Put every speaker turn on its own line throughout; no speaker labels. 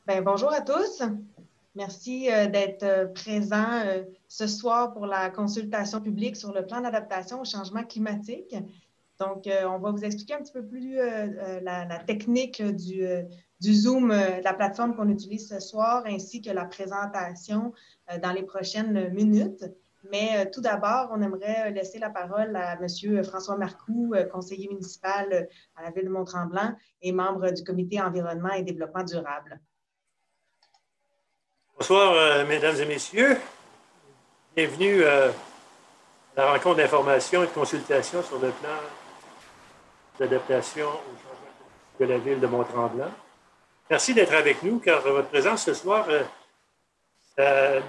Bonjour à tous. Merci d'être présents ce soir pour la consultation publique sur le plan d'adaptation au changement climatique. Donc, on va vous expliquer un petit peu plus la technique du Zoom, de la plateforme qu'on utilise ce soir, ainsi que la présentation dans les prochaines minutes. Mais tout d'abord, on aimerait laisser la parole à M. François Marcoux, conseiller municipal à la Ville de Mont-Tremblant et membre du Comité environnement et développement durable.
Bonsoir, mesdames et messieurs. Bienvenue à la rencontre d'information et de consultation sur le plan d'adaptation au changement de la Ville de Mont-Tremblant. Merci d'être avec nous, car votre présence ce soir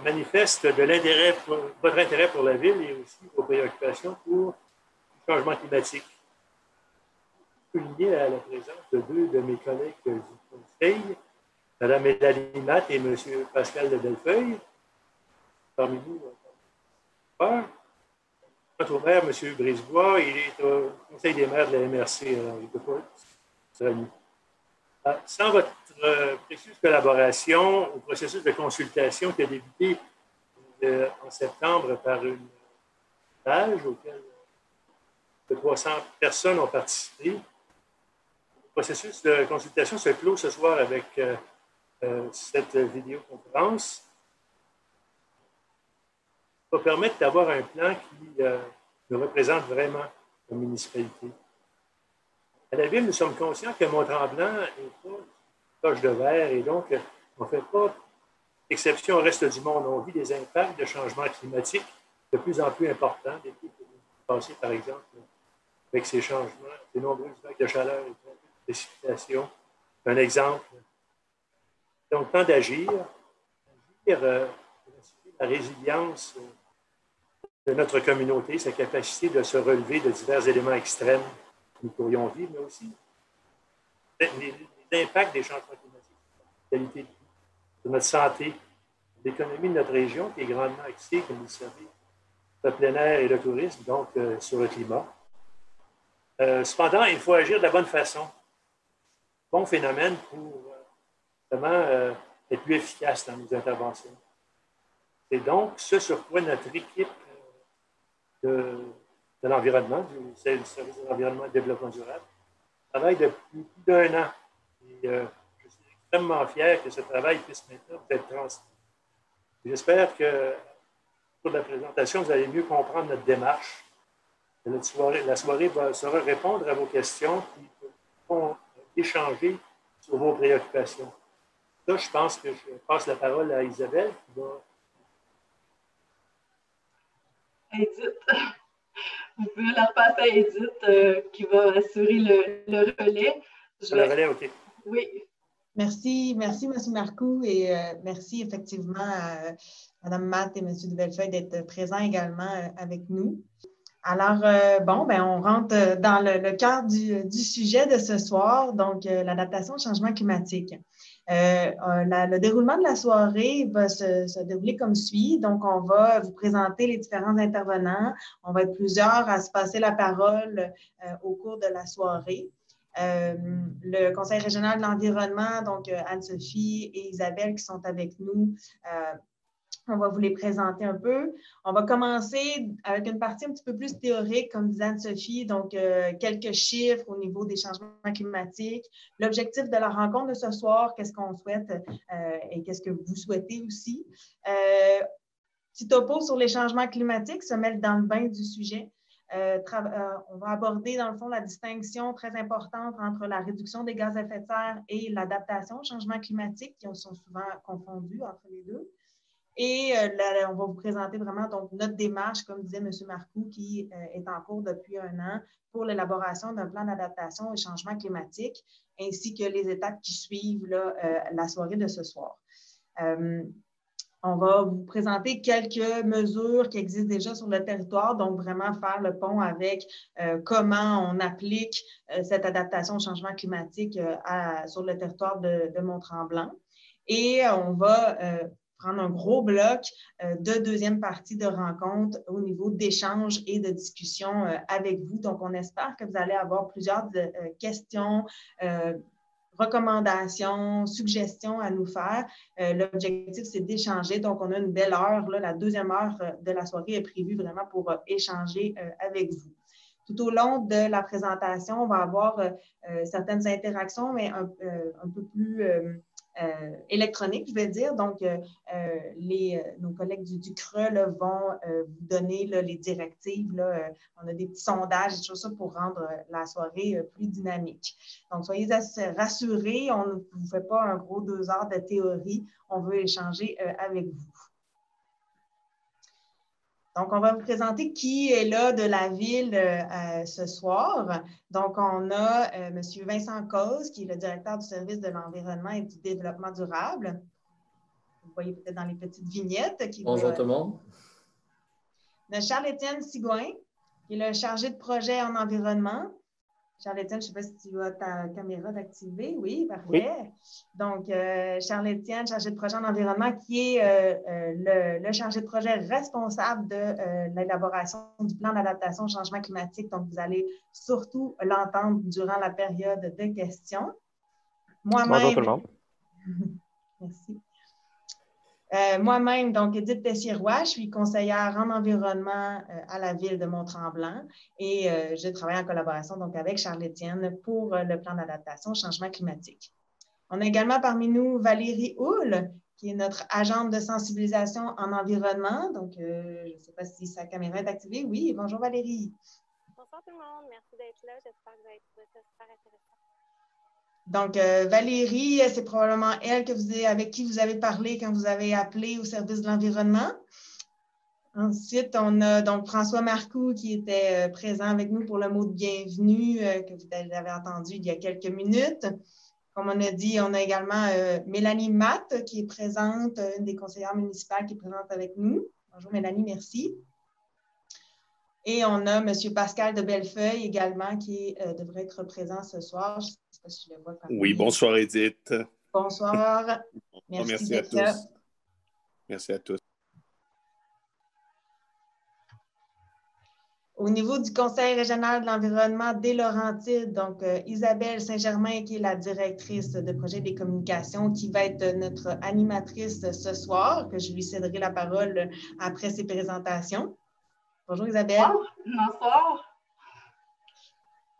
manifeste votre intérêt pour la Ville et aussi vos préoccupations pour le changement climatique. Je suis souligner la présence de deux de mes collègues du Conseil, Mme Mélanie Matt et M. Pascal de Bellefeuille. Parmi nous, notre maire, M. Brisebois, il est au Conseil des maires de la MRC. Alors, il ne peut pas être nous. Sans votre précieuse collaboration au processus de consultation qui a débuté en septembre par une page auquel 300 personnes ont participé, le processus de consultation se clôt ce soir avec cette vidéoconférence. Va permettre d'avoir un plan qui nous représente vraiment la municipalité. À la Ville, nous sommes conscients que Mont-Tremblant n'est pas une poche de verre et donc on ne fait pas exception au reste du monde. On vit des impacts de changement climatique de plus en plus importants depuis que nous passé, par exemple, avec ces changements, ces nombreuses vagues de chaleur et de précipitations. Un exemple. Donc, temps d'agir, la résilience de notre communauté, sa capacité de se relever de divers éléments extrêmes que nous pourrions vivre, mais aussi les impacts des changements climatiques, la qualité de vie, de notre santé, de l'économie de notre région, qui est grandement axée, comme vous le savez, sur le plein air et le tourisme, donc sur le climat. Cependant, il faut agir de la bonne façon. Bon phénomène pour vraiment être plus efficace dans nos interventions. C'est donc ce sur quoi notre équipe de l'environnement, du service de l'environnement et du développement durable, travaille depuis plus d'1 an. Et je suis extrêmement fier que ce travail puisse maintenant être transmis. J'espère que pour la présentation, vous allez mieux comprendre notre démarche. La soirée saura répondre à vos questions qui vont échanger sur vos préoccupations. Là, je pense que je passe la parole à Isabelle qui va...
Edith. Vous pouvez la repasser à Edith qui va assurer le relais.
Le relais, OK.
Oui.
Merci, M. Marcoux, et merci effectivement à Mme Matt et M. de Bellefeuille d'être présents également avec nous. Alors, on rentre dans le cœur du sujet de ce soir, donc l'adaptation au changement climatique. Le déroulement de la soirée va se dérouler comme suit. Donc, on va vous présenter les différents intervenants. On va être plusieurs à se passer la parole au cours de la soirée. Le Conseil régional de l'environnement, donc Anne-Sophie et Isabelle qui sont avec nous, on va vous les présenter un peu. On va commencer avec une partie un petit peu plus théorique, comme disait Anne-Sophie, donc quelques chiffres au niveau des changements climatiques. L'objectif de la rencontre de ce soir, qu'est-ce qu'on souhaite et qu'est-ce que vous souhaitez aussi. Petit topo sur les changements climatiques, se mettre dans le bain du sujet. On va aborder, dans le fond, la distinction très importante entre la réduction des gaz à effet de serre et l'adaptation au changement climatique, qui sont souvent confondus entre les deux. Et on va vous présenter vraiment donc, notre démarche, comme disait M. Marcoux, qui est en cours depuis 1 an pour l'élaboration d'un plan d'adaptation au changement climatique, ainsi que les étapes qui suivent là, la soirée de ce soir. On va vous présenter quelques mesures qui existent déjà sur le territoire, donc vraiment faire le pont avec comment on applique cette adaptation au changement climatique sur le territoire de Mont-Tremblant. Et on va prendre un gros bloc de deuxième partie de rencontre au niveau d'échanges et de discussions avec vous. Donc, on espère que vous allez avoir plusieurs questions, recommandations, suggestions à nous faire. L'objectif, c'est d'échanger. Donc, on a une belle heure. Là, la deuxième heure de la soirée est prévue vraiment pour échanger avec vous. Tout au long de la présentation, on va avoir certaines interactions, mais un peu plus électroniques, je vais dire. Donc, nos collègues du CRE là, vont vous donner là, les directives. Là, on a des petits sondages, des choses pour rendre la soirée plus dynamique. Donc, soyez rassurés, on ne vous fait pas un gros 2 heures de théorie. On veut échanger avec vous. Donc, on va vous présenter qui est là de la ville ce soir. Donc, on a M. Vincent Cause, qui est le directeur du service de l'environnement et du développement durable. Vous voyez peut-être dans les petites vignettes.
Bonjour tout le monde.
On a Charles-Étienne Sigouin, qui est le chargé de projet en environnement. Charles-Étienne, je ne sais pas si tu as ta caméra d'activer. Oui, parfait. Oui. Donc, Charles-Étienne, chargé de projet en environnement, qui est le chargé de projet responsable de l'élaboration du plan d'adaptation au changement climatique. Donc, vous allez surtout l'entendre durant la période de questions.
Bonjour tout le monde.
Merci. Moi-même, donc Édith Tessier-Roy, je suis conseillère en environnement à la ville de Mont-Tremblant et je travaille en collaboration donc avec Charles-Étienne pour le plan d'adaptation au changement climatique. On a également parmi nous Valérie Houle, qui est notre agente de sensibilisation en environnement. Donc, je ne sais pas si sa caméra est activée. Oui, bonjour Valérie.
Bonsoir tout le monde, merci d'être là. J'espère que vous avez trouvé ça super intéressant.
Donc, Valérie, c'est probablement elle avec qui vous avez parlé quand vous avez appelé au service de l'environnement. Ensuite, on a donc François Marcoux qui était présent avec nous pour le mot de bienvenue que vous avez entendu il y a quelques minutes. Comme on a dit, on a également Mélanie Matt qui est présente, une des conseillères municipales qui est présente avec nous. Bonjour Mélanie, merci. Et on a M. Pascal de Bellefeuille également qui devrait être présent ce soir. Je ne sais pas si je le vois parmi.
Oui, bonsoir Edith.
Bonsoir. Merci
à tous. Merci à tous.
Au niveau du Conseil régional de l'environnement des Laurentides, donc Isabelle Saint-Germain, qui est la directrice de projet des communications, qui va être notre animatrice ce soir, que je lui céderai la parole après ses présentations. Bonjour Isabelle.
Bonsoir.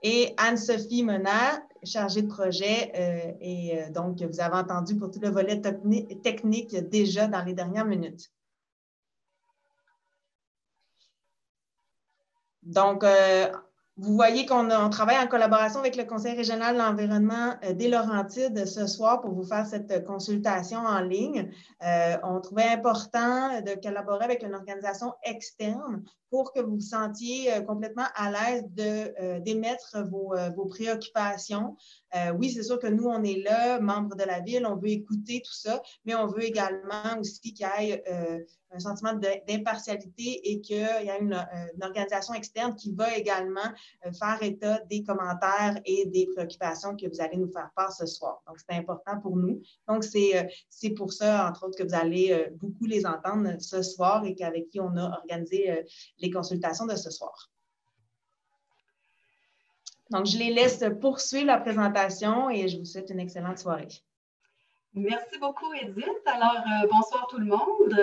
Et Anne-Sophie Menard, chargée de projet, et donc vous avez entendu pour tout le volet technique déjà dans les dernières minutes. Donc, vous voyez qu'on travaille en collaboration avec le Conseil régional de l'environnement des Laurentides ce soir pour vous faire cette consultation en ligne. On trouvait important de collaborer avec une organisation externe pour que vous vous sentiez complètement à l'aise d'émettre vos préoccupations. Oui, c'est sûr que nous, on est là, membres de la ville, on veut écouter tout ça, mais on veut également aussi qu'il y ait un sentiment d'impartialité et qu'il y a une organisation externe qui va également faire état des commentaires et des préoccupations que vous allez nous faire part ce soir. Donc, c'est important pour nous. Donc, c'est pour ça, entre autres, que vous allez beaucoup les entendre ce soir et qu'avec qui on a organisé les consultations de ce soir. Donc, je les laisse poursuivre la présentation et je vous souhaite une excellente soirée.
Merci beaucoup, Edith. Alors, bonsoir tout le monde.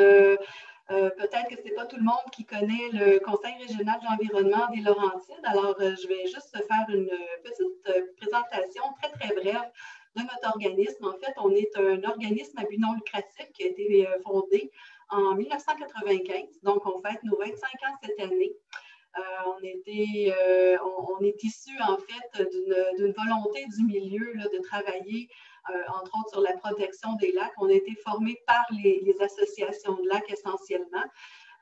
Peut-être que ce n'est pas tout le monde qui connaît le Conseil régional de l'environnement des Laurentides. Alors, je vais juste faire une petite présentation très, très brève de notre organisme. En fait, on est un organisme à but non lucratif qui a été fondé en 1995. Donc, on fête nos 25 ans cette année. On est issu, en fait, d'une volonté du milieu là, de travailler entre autres sur la protection des lacs. On a été formés par les associations de lacs essentiellement.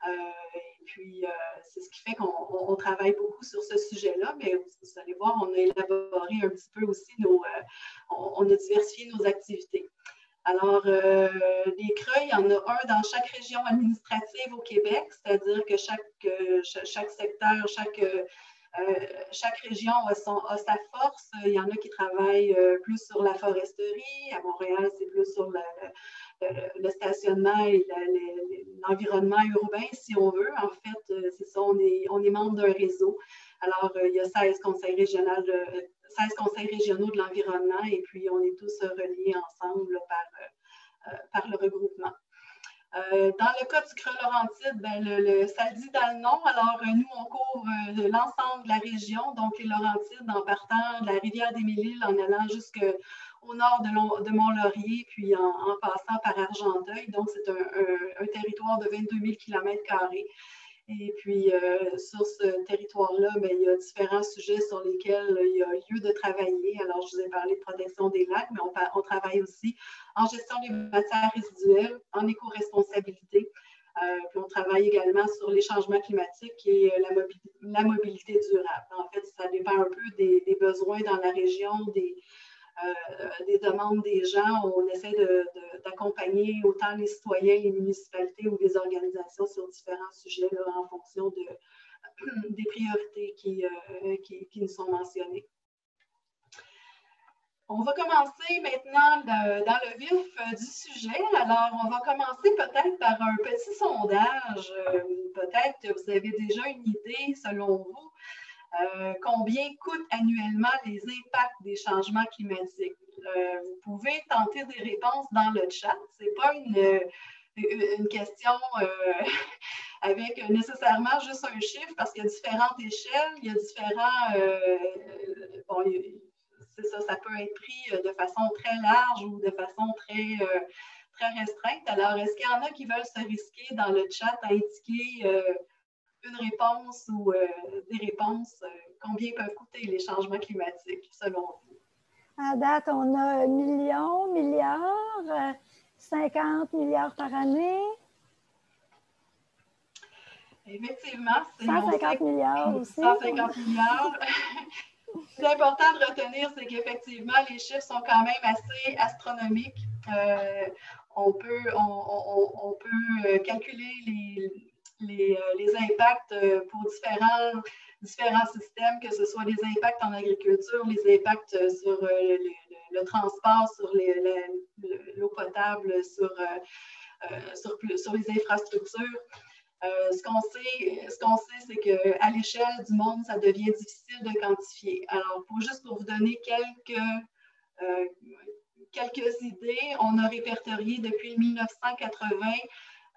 Et puis, c'est ce qui fait qu'on travaille beaucoup sur ce sujet-là, mais vous allez voir, on a élaboré un petit peu aussi on a diversifié nos activités. Alors, les CRE, il y en a un dans chaque région administrative au Québec, c'est-à-dire que chaque secteur, chaque région a sa force. Il y en a qui travaillent plus sur la foresterie. À Montréal, c'est plus sur le stationnement et l'environnement urbain, si on veut. En fait, c'est ça, on est membre d'un réseau. Alors, il y a 16 conseils régionaux de l'environnement et puis on est tous reliés ensemble là, par le regroupement. Dans le cas du Creux-Laurentide, ça le dit dans le nom. Alors, nous, on couvre l'ensemble de la région, donc les Laurentides, en partant de la rivière des Mille-Îles, en allant jusqu'au nord de Mont-Laurier, puis en passant par Argenteuil. Donc, c'est un territoire de 22 000 km². Et puis, sur ce territoire-là, il y a différents sujets sur lesquels il y a lieu de travailler. Alors, je vous ai parlé de protection des lacs, mais on travaille aussi en gestion des matières résiduelles, en éco-responsabilité. Puis, on travaille également sur les changements climatiques et la mobilité durable. En fait, ça dépend un peu des besoins dans la région, des demandes des gens. On essaie d'accompagner autant les citoyens, les municipalités ou les organisations sur différents sujets là, en fonction des priorités qui nous sont mentionnées. On va commencer maintenant dans le vif du sujet. Alors, on va commencer peut-être par un petit sondage. Peut-être que vous avez déjà une idée, selon vous, combien coûtent annuellement les impacts des changements climatiques. Vous pouvez tenter des réponses dans le chat. Ce n'est pas une question avec nécessairement juste un chiffre parce qu'il y a différentes échelles, il y a différents... bon, c'est ça, ça peut être pris de façon très large ou de façon très restreinte. Alors, est-ce qu'il y en a qui veulent se risquer dans le chat à indiquer une réponse ou des réponses, combien peuvent coûter les changements climatiques, selon vous?
À date, on a 1 million, milliard, 50 milliards par année.
Effectivement, c'est
150 milliards aussi.
150 milliards. Ce qui est important de retenir, c'est qu'effectivement, les chiffres sont quand même assez astronomiques. On peut calculer les impacts pour différents systèmes, que ce soit les impacts en agriculture, les impacts sur le transport, sur l'eau potable, sur les infrastructures. Ce qu'on sait, c'est qu'à l'échelle du monde, ça devient difficile de quantifier. Alors, juste pour vous donner quelques idées, on a répertorié depuis 1980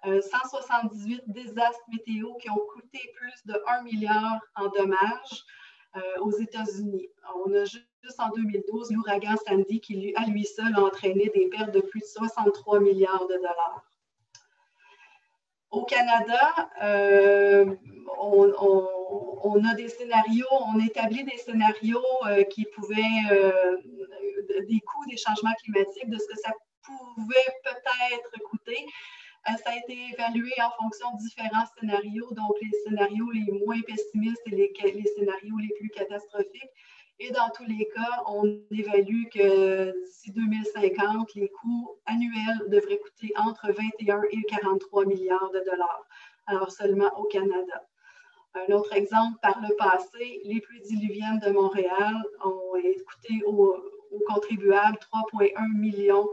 178 désastres météo qui ont coûté plus de 1 milliard en dommages aux États-Unis. On a juste en 2012 l'ouragan Sandy qui, à lui seul, a entraîné des pertes de plus de 63 milliards de dollars. Au Canada, on a des scénarios, on établit des scénarios qui pouvaient, des coûts des changements climatiques, de ce que ça pouvait peut-être coûter. Ça a été évalué en fonction de différents scénarios, donc les scénarios les moins pessimistes et les scénarios les plus catastrophiques. Et dans tous les cas, on évalue que d'ici 2050, les coûts annuels devraient coûter entre 21 et 43 milliards de dollars. Alors seulement au Canada. Un autre exemple, par le passé, les pluies diluviennes de Montréal ont coûté aux contribuables 3,1 millions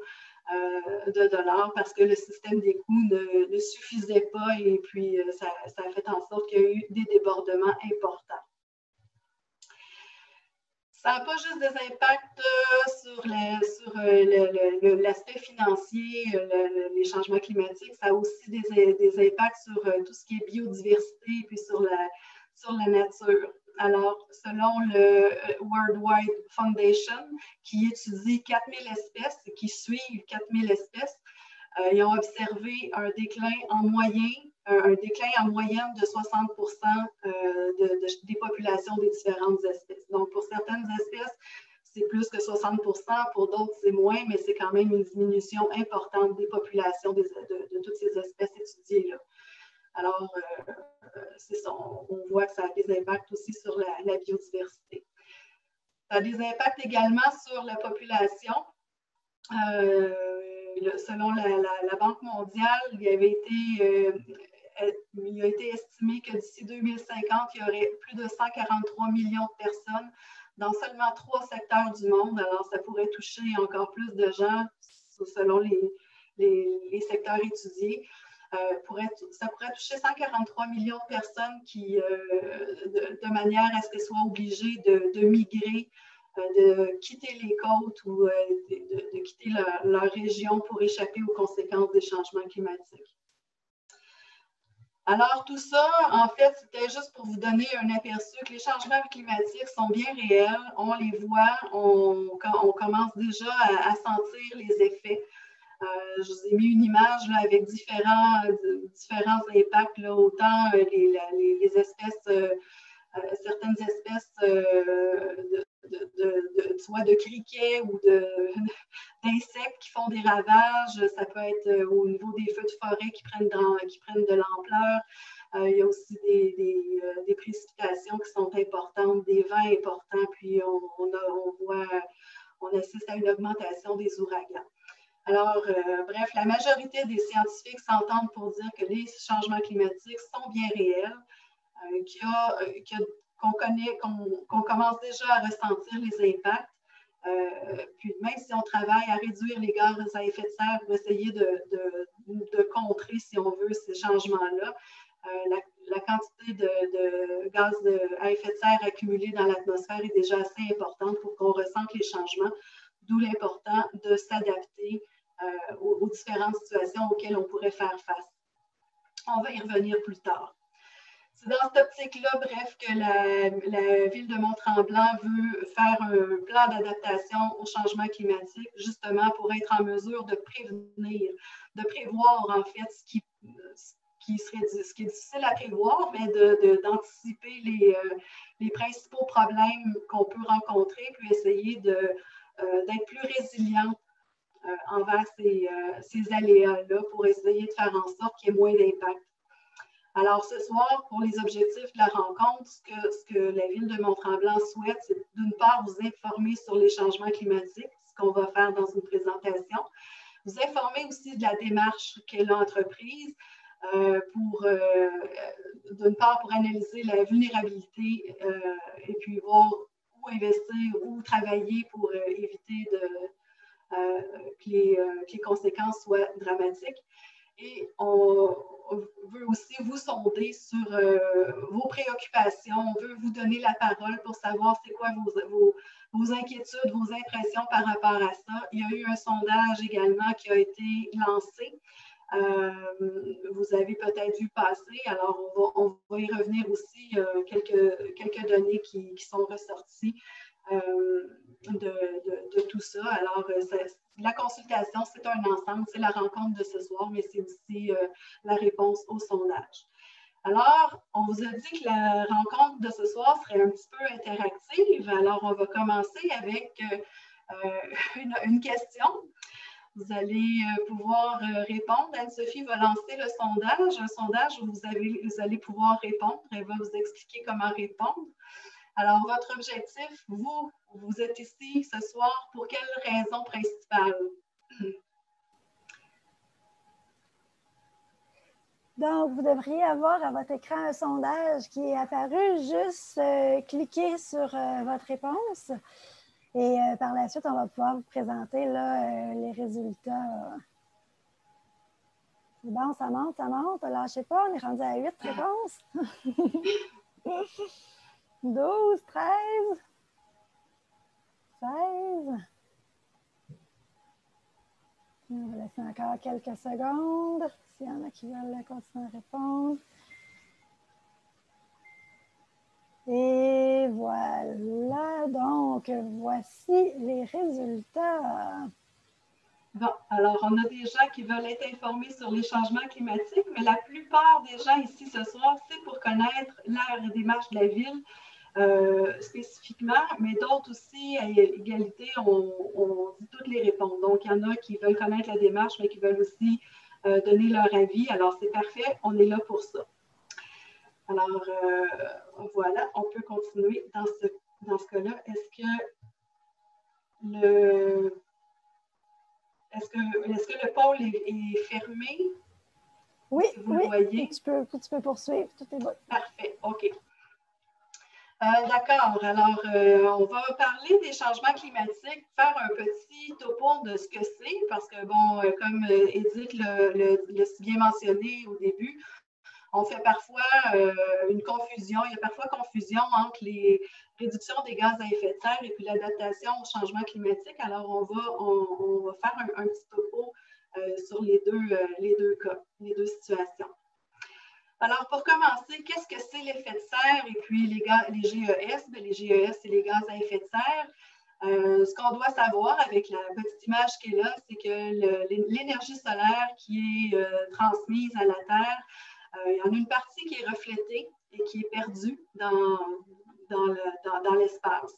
de dollars parce que le système des coûts ne suffisait pas et puis ça a fait en sorte qu'il y a eu des débordements importants. Ça n'a pas juste des impacts sur l'aspect financier, les changements climatiques, ça a aussi des impacts sur tout ce qui est biodiversité et puis sur la nature. Alors, selon le World Wide Foundation, qui étudie 4000 espèces, qui suivent 4000 espèces, ils ont observé un déclin en moyenne de 60% des populations des différentes espèces. Donc, pour certaines espèces, c'est plus que 60%, pour d'autres, c'est moins, mais c'est quand même une diminution importante des populations de toutes ces espèces étudiées-là. Alors, c'est ça, on voit que ça a des impacts aussi sur la biodiversité. Ça a des impacts également sur la population. Selon la Banque mondiale, il a été estimé que d'ici 2050, il y aurait plus de 143 millions de personnes dans seulement 3 secteurs du monde. Alors, ça pourrait toucher encore plus de gens selon les secteurs étudiés. ça pourrait toucher 143 millions de personnes qui, de manière à ce qu'elles soient obligées de migrer, de quitter les côtes ou de quitter leur région pour échapper aux conséquences des changements climatiques. Alors, tout ça, en fait, c'était juste pour vous donner un aperçu que les changements climatiques sont bien réels, on les voit, on commence déjà à sentir les effets. Je vous ai mis une image là, avec différents impacts, là, autant les espèces, certaines espèces soit de criquets ou d'insectes qui font des ravages. Ça peut être au niveau des feux de forêt qui prennent de l'ampleur. Il y a aussi des précipitations qui sont importantes, des vents importants, puis on assiste à une augmentation des ouragans. Alors, bref, la majorité des scientifiques s'entendent pour dire que les changements climatiques sont bien réels, qu'on commence déjà à ressentir les impacts. Puis même si on travaille à réduire les gaz à effet de serre pour essayer de contrer, si on veut, ces changements-là, la quantité de gaz à effet de serre accumulée dans l'atmosphère est déjà assez importante pour qu'on ressente les changements, d'où l'important de s'adapter aux différentes situations auxquelles on pourrait faire face. On va y revenir plus tard. C'est dans cette optique-là, bref, que la ville de Mont-Tremblant veut faire un plan d'adaptation au changement climatique, justement pour être en mesure de prévenir, de prévoir en fait ce qui est difficile à prévoir, mais d'anticiper les principaux problèmes qu'on peut rencontrer, puis essayer d'être plus résilient envers ces aléas-là pour essayer de faire en sorte qu'il y ait moins d'impact. Alors, ce soir, pour les objectifs de la rencontre, ce que la Ville de Mont-Tremblant souhaite, c'est d'une part vous informer sur les changements climatiques, ce qu'on va faire dans une présentation, vous informer aussi de la démarche qu'elle a entreprise d'une part pour analyser la vulnérabilité et puis voir où investir, où travailler pour éviter que les conséquences soient dramatiques. Et on veut aussi vous sonder sur vos préoccupations. On veut vous donner la parole pour savoir c'est quoi vos inquiétudes, vos impressions par rapport à ça. Il y a eu un sondage également qui a été lancé. Vous avez peut-être vu passer. Alors, on va y revenir aussi. Quelques données qui sont ressorties de tout ça. Alors, la consultation, c'est un ensemble, c'est la rencontre de ce soir, mais c'est aussi la réponse au sondage. Alors, on vous a dit que la rencontre de ce soir serait un petit peu interactive. Alors, on va commencer avec une question. Vous allez pouvoir répondre. Anne-Sophie va lancer le sondage, un sondage où vous allez pouvoir répondre. Elle va vous expliquer comment répondre. Alors, votre objectif, vous êtes ici ce soir pour quelle raison principale?
Donc, vous devriez avoir à votre écran un sondage qui est apparu. Juste cliquez sur votre réponse et par la suite, on va pouvoir vous présenter là, les résultats. C'est bon, ça monte, lâchez pas, on est rendu à 8 réponses. 12, 13, 16. On va laisser encore quelques secondes. S'il y en a qui veulent continuer à répondre. Et voilà, donc voici les résultats.
Bon, alors on a des gens qui veulent être informés sur les changements climatiques, mais la plupart des gens ici ce soir, c'est pour connaître la démarche de la ville spécifiquement, mais d'autres aussi, à égalité, on dit toutes les réponses. Donc, il y en a qui veulent connaître la démarche, mais qui veulent aussi donner leur avis. Alors, c'est parfait, on est là pour ça. Alors, voilà, on peut continuer dans ce cas-là. Est-ce que le pôle est fermé?
Oui,
si vous le voyez?
Tu peux poursuivre, tout est bon.
Parfait, OK. D'accord. Alors, on va parler des changements climatiques, faire un petit topo de ce que c'est, parce que, bon, comme Edith l'a si bien mentionné au début, on fait parfois une confusion, il y a parfois confusion entre les réductions des gaz à effet de serre et puis l'adaptation au changement climatique. Alors, on va faire un petit topo sur les deux cas, les deux situations. Alors, pour commencer, qu'est-ce que c'est l'effet de serre et puis les GES? Bien, les GES, c'est les gaz à effet de serre. Ce qu'on doit savoir avec la petite image qui est là, c'est que l'énergie solaire qui est transmise à la Terre, il y en a une partie qui est reflétée et qui est perdue dans l'espace.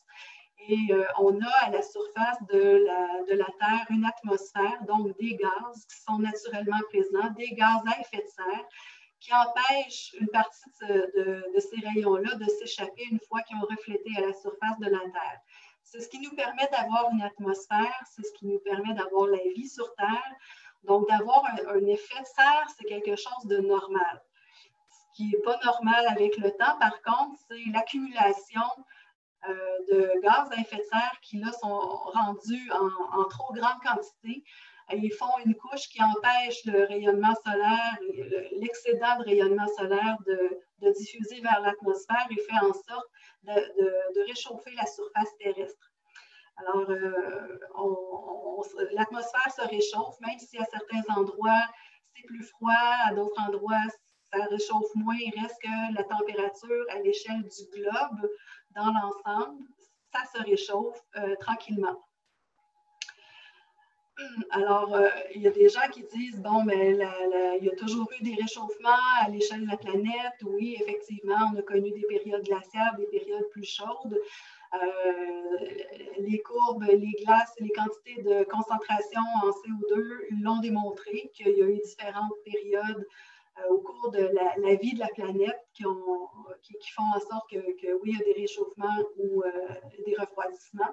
Et on a à la surface de la Terre une atmosphère, donc des gaz qui sont naturellement présents, des gaz à effet de serre, qui empêchent une partie de ces rayons-là de s'échapper une fois qu'ils ont reflété à la surface de la Terre. C'est ce qui nous permet d'avoir une atmosphère, c'est ce qui nous permet d'avoir la vie sur Terre. Donc, d'avoir un effet de serre, c'est quelque chose de normal. Ce qui n'est pas normal avec le temps, par contre, c'est l'accumulation de gaz à effet de serre qui, là, sont rendus en trop grande quantité. Ils font une couche qui empêche le rayonnement solaire, l'excédent de rayonnement solaire de diffuser vers l'atmosphère et fait en sorte de réchauffer la surface terrestre. Alors, l'atmosphère se réchauffe, même si à certains endroits, c'est plus froid, à d'autres endroits, ça réchauffe moins. Il reste que la température à l'échelle du globe, dans l'ensemble, ça se réchauffe tranquillement. Alors, il y a des gens qui disent, bon, mais il y a toujours eu des réchauffements à l'échelle de la planète. Oui, effectivement, on a connu des périodes glaciaires, des périodes plus chaudes. Les courbes, les glaces, les quantités de concentration en CO2 l'ont démontré qu'il y a eu différentes périodes au cours de la vie de la planète qui font en sorte que oui, il y a des réchauffements ou des refroidissements.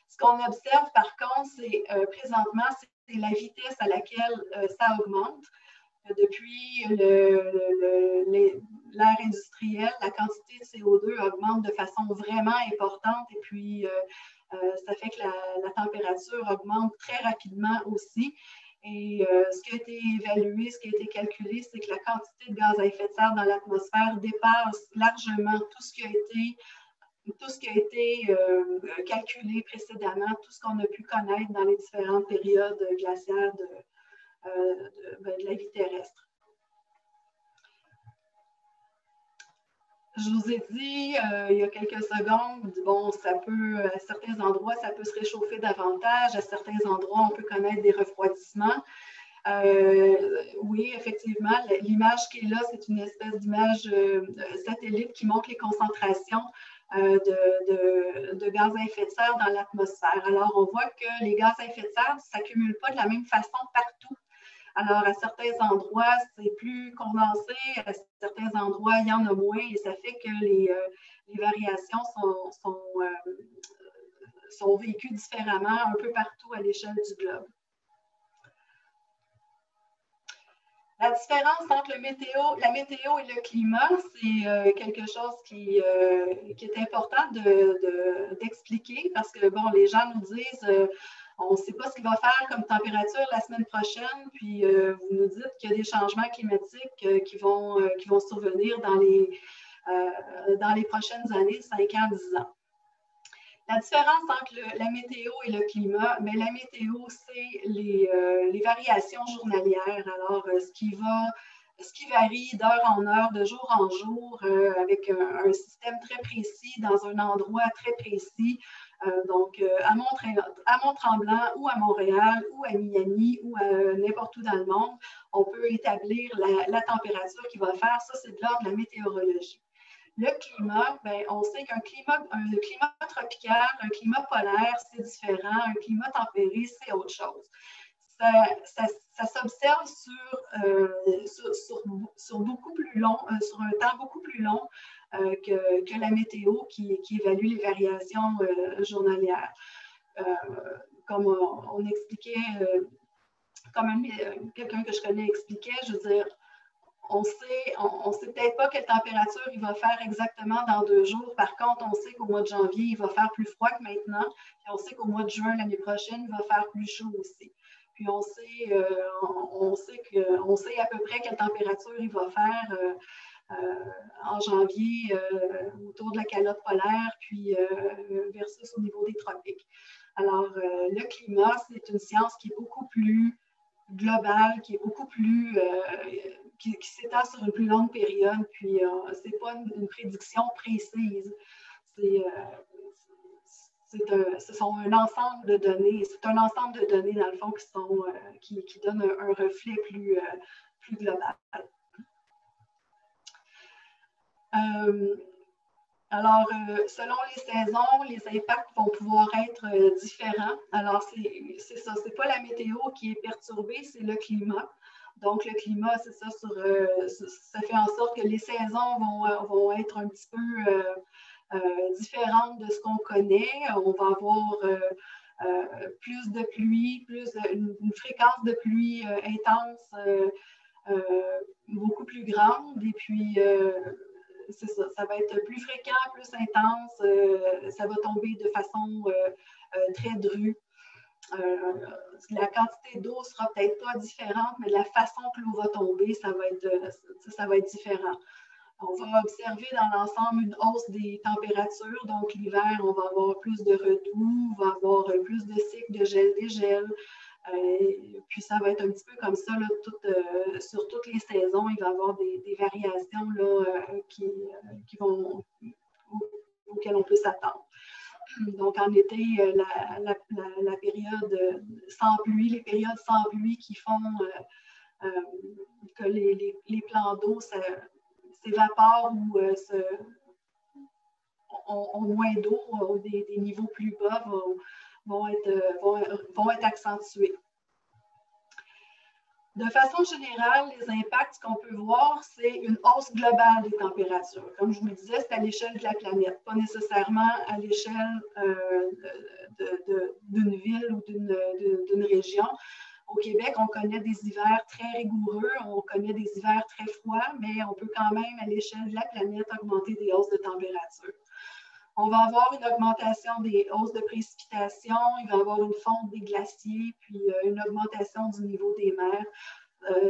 Ce qu'on observe, par contre, c'est présentement, c'est la vitesse à laquelle ça augmente. Depuis l'ère industrielle, la quantité de CO2 augmente de façon vraiment importante et puis ça fait que la température augmente très rapidement aussi. Et ce qui a été évalué, ce qui a été calculé, c'est que la quantité de gaz à effet de serre dans l'atmosphère dépasse largement tout ce qui a été calculé précédemment, tout ce qu'on a pu connaître dans les différentes périodes glaciaires de la vie terrestre. Je vous ai dit il y a quelques secondes, bon, à certains endroits, ça peut se réchauffer davantage, à certains endroits, on peut connaître des refroidissements. Oui, effectivement, l'image qui est là, c'est une espèce d'image satellite qui montre les concentrations de gaz à effet de serre dans l'atmosphère. Alors, on voit que les gaz à effet de serre ne s'accumulent pas de la même façon partout. Alors, à certains endroits, c'est plus condensé, à certains endroits, il y en a moins, et ça fait que les variations sont vécues différemment un peu partout à l'échelle du globe. La différence entre la météo et le climat, c'est quelque chose qui est important d'expliquer parce que, bon, les gens nous disent on ne sait pas ce qu'il va faire comme température la semaine prochaine, puis vous nous dites qu'il y a des changements climatiques qui vont survenir dans les prochaines années, 5 ans, 10 ans. La différence entre la météo et le climat, mais la météo, c'est les variations journalières. Alors, ce qui varie d'heure en heure, de jour en jour, avec un système très précis, dans un endroit très précis. Donc, à Mont-Tremblant ou à Montréal ou à Miami ou n'importe où dans le monde, on peut établir la température qu'il va faire. Ça, c'est de l'ordre de la météorologie. Le climat, bien, on sait qu'un climat tropical, un climat polaire, c'est différent. Un climat tempéré, c'est autre chose. Ça s'observe sur beaucoup plus long, sur un temps beaucoup plus long que la météo qui évalue les variations journalières. Comme on expliquait, comme quelqu'un que je connais expliquait, je veux dire, on sait peut-être pas quelle température il va faire exactement dans 2 jours. Par contre, on sait qu'au mois de janvier, il va faire plus froid que maintenant. Puis on sait qu'au mois de juin, l'année prochaine, il va faire plus chaud aussi. Puis on sait à peu près quelle température il va faire en janvier autour de la calotte polaire, puis versus au niveau des tropiques. Alors, le climat, c'est une science qui est beaucoup plus globale, qui est beaucoup plus qui s'étend sur une plus longue période, puis ce n'est pas une prédiction précise. Ce sont un ensemble de données. C'est un ensemble de données, dans le fond, qui donnent un reflet plus global. Alors, selon les saisons, les impacts vont pouvoir être différents. Alors, c'est ça, c'est pas la météo qui est perturbée, c'est le climat. Donc, le climat, c'est ça, ça fait en sorte que les saisons vont être un petit peu différentes de ce qu'on connaît. On va avoir plus de pluie, une fréquence de pluie intense, beaucoup plus grande. Et puis, c'est ça, ça va être plus fréquent, plus intense, ça va tomber de façon très drue. La quantité d'eau sera peut-être pas différente, mais la façon que l'eau va tomber, ça va être différent. On va observer dans l'ensemble une hausse des températures. Donc, l'hiver, on va avoir plus de redoux, on va avoir plus de cycles de gel-dégel. Puis, ça va être un petit peu comme ça là, sur toutes les saisons. Il va y avoir des variations là, auxquelles on peut s'attendre. Donc, en été, la période sans pluie, les périodes sans pluie qui font que les plans d'eau s'évaporent ou ont moins d'eau, des niveaux plus bas vont être accentués. De façon générale, les impacts qu'on peut voir, c'est une hausse globale des températures. Comme je vous le disais, c'est à l'échelle de la planète, pas nécessairement à l'échelle d'une ville ou d'une région. Au Québec, on connaît des hivers très rigoureux, on connaît des hivers très froids, mais on peut quand même, à l'échelle de la planète, augmenter des hausses de température. On va avoir une augmentation des hausses de précipitations, il va y avoir une fonte des glaciers, puis une augmentation du niveau des mers.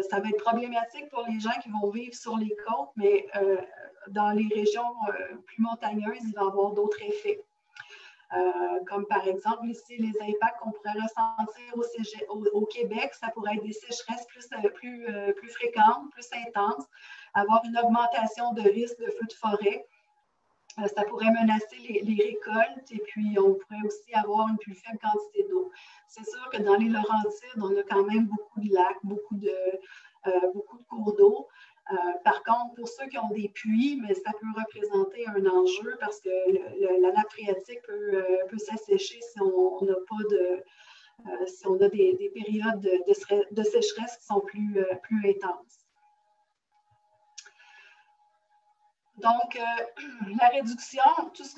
Ça va être problématique pour les gens qui vont vivre sur les côtes, mais dans les régions plus montagneuses, il va y avoir d'autres effets. Comme par exemple ici, les impacts qu'on pourrait ressentir au Québec, ça pourrait être des sécheresses plus fréquentes, plus intenses, avoir une augmentation de risque de feux de forêt. Ça pourrait menacer les récoltes et puis on pourrait aussi avoir une plus faible quantité d'eau. C'est sûr que dans les Laurentides, on a quand même beaucoup de lacs, beaucoup de cours d'eau. Par contre, pour ceux qui ont des puits, mais ça peut représenter un enjeu parce que la nappe phréatique peut s'assécher si on n'a pas si on a des périodes de sécheresse qui sont plus intenses. Donc, la réduction, tout ce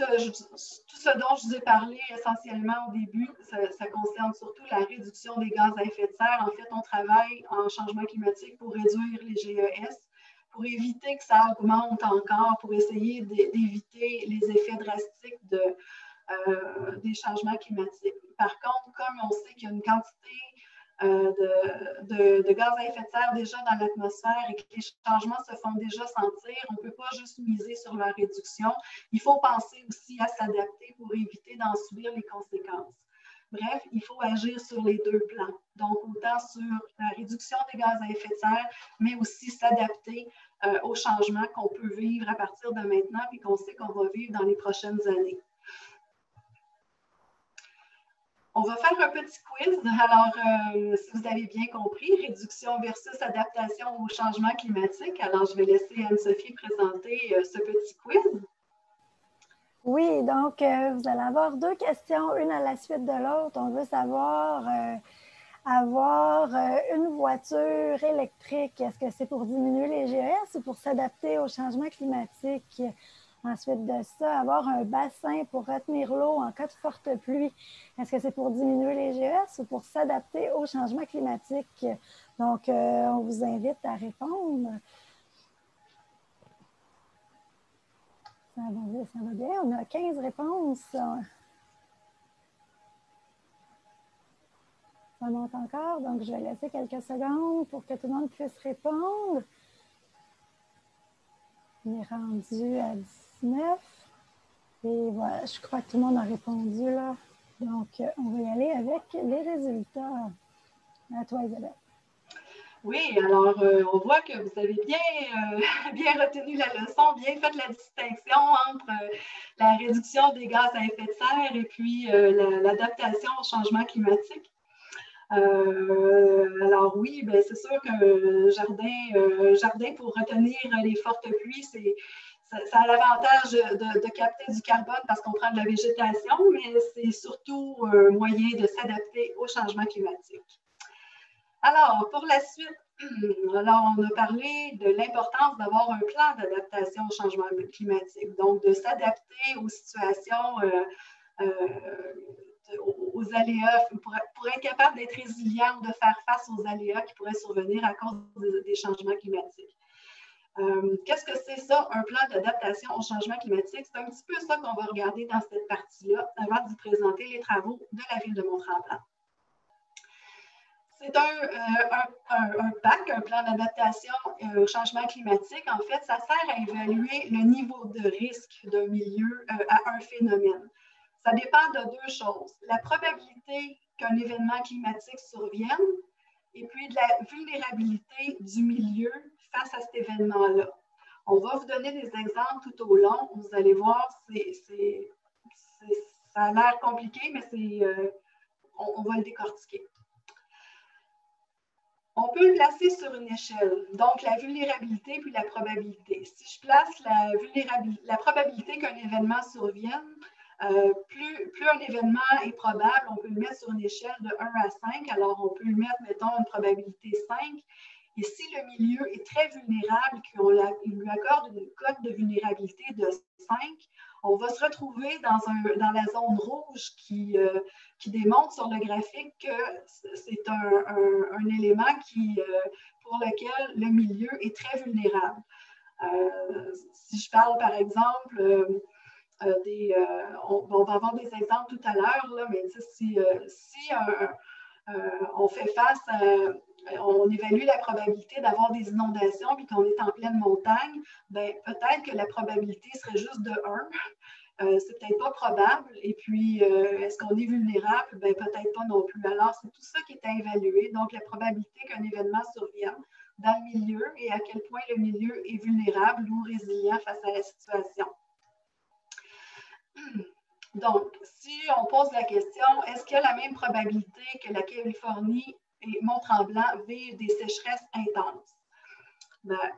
dont je vous ai parlé essentiellement au début, ça concerne surtout la réduction des gaz à effet de serre. En fait, on travaille en changement climatique pour réduire les GES, pour éviter que ça augmente encore, pour essayer d'éviter les effets drastiques des changements climatiques. Par contre, comme on sait qu'il y a une quantité de gaz à effet de serre déjà dans l'atmosphère et que les changements se font déjà sentir, on ne peut pas juste miser sur leur réduction. Il faut penser aussi à s'adapter pour éviter d'en subir les conséquences. Bref, il faut agir sur les deux plans. Donc, autant sur la réduction des gaz à effet de serre, mais aussi s'adapter aux changements qu'on peut vivre à partir de maintenant et qu'on sait qu'on va vivre dans les prochaines années. On va faire un petit quiz. Alors, si vous avez bien compris, réduction versus adaptation au changement climatique. Alors, je vais laisser Anne-Sophie présenter ce petit quiz.
Oui, donc, vous allez avoir 2 questions, une à la suite de l'autre. On veut savoir, avoir une voiture électrique, est-ce que c'est pour diminuer les GES ou pour s'adapter au changement climatique? Ensuite de ça, avoir un bassin pour retenir l'eau en cas de forte pluie. Est-ce que c'est pour diminuer les GES ou pour s'adapter au changement climatique? Donc, on vous invite à répondre. Ça va bien. On a 15 réponses. Ça monte encore, donc je vais laisser quelques secondes pour que tout le monde puisse répondre. On est rendu à 19. Et voilà, je crois que tout le monde a répondu là. Donc, on va y aller avec les résultats. À toi, Isabelle.
Oui, alors on voit que vous avez bien retenu la leçon, bien fait la distinction entre la réduction des gaz à effet de serre et puis l'adaptation au changement climatique. Alors oui, ben, c'est sûr que jardin pour retenir les fortes pluies, ça a l'avantage de capter du carbone parce qu'on prend de la végétation, mais c'est surtout un moyen de s'adapter au changement climatique. Alors, pour la suite, alors on a parlé de l'importance d'avoir un plan d'adaptation au changement climatique, donc de s'adapter aux situations, aux aléas, pour être capable d'être résilient, de faire face aux aléas qui pourraient survenir à cause des changements climatiques. Qu'est-ce que c'est ça, un plan d'adaptation au changement climatique? C'est un petit peu ça qu'on va regarder dans cette partie-là avant de vous présenter les travaux de la Ville de Mont-Tremblant. C'est un PAC, un plan d'adaptation au changement climatique. En fait, ça sert à évaluer le niveau de risque d'un milieu à un phénomène. Ça dépend de deux choses. La probabilité qu'un événement climatique survienne et puis de la vulnérabilité du milieu face à cet événement-là. On va vous donner des exemples tout au long. Vous allez voir, ça a l'air compliqué, mais on va le décortiquer. On peut le placer sur une échelle, donc la vulnérabilité puis la probabilité. Si je place la probabilité qu'un événement survienne, plus un événement est probable, on peut le mettre sur une échelle de 1 à 5. Alors, on peut le mettre, mettons, une probabilité 5. Et si le milieu est très vulnérable, qu'on lui accorde une cote de vulnérabilité de 5, on va se retrouver dans la zone rouge qui démontre sur le graphique que c'est un élément pour lequel le milieu est très vulnérable. Si je parle, par exemple, on va avoir des exemples tout à l'heure, mais si on fait face on évalue la probabilité d'avoir des inondations puis qu'on est en pleine montagne, ben, peut-être que la probabilité serait juste de 1. C'est peut-être pas probable. Et puis, est-ce qu'on est vulnérable? Ben, peut-être pas non plus. Alors, c'est tout ça qui est à évaluer. Donc, la probabilité qu'un événement survienne dans le milieu et à quel point le milieu est vulnérable ou résilient face à la situation. Donc, si on pose la question, est-ce qu'il y a la même probabilité que la Californie et Mont-Tremblant vivent des sécheresses intenses? Ben,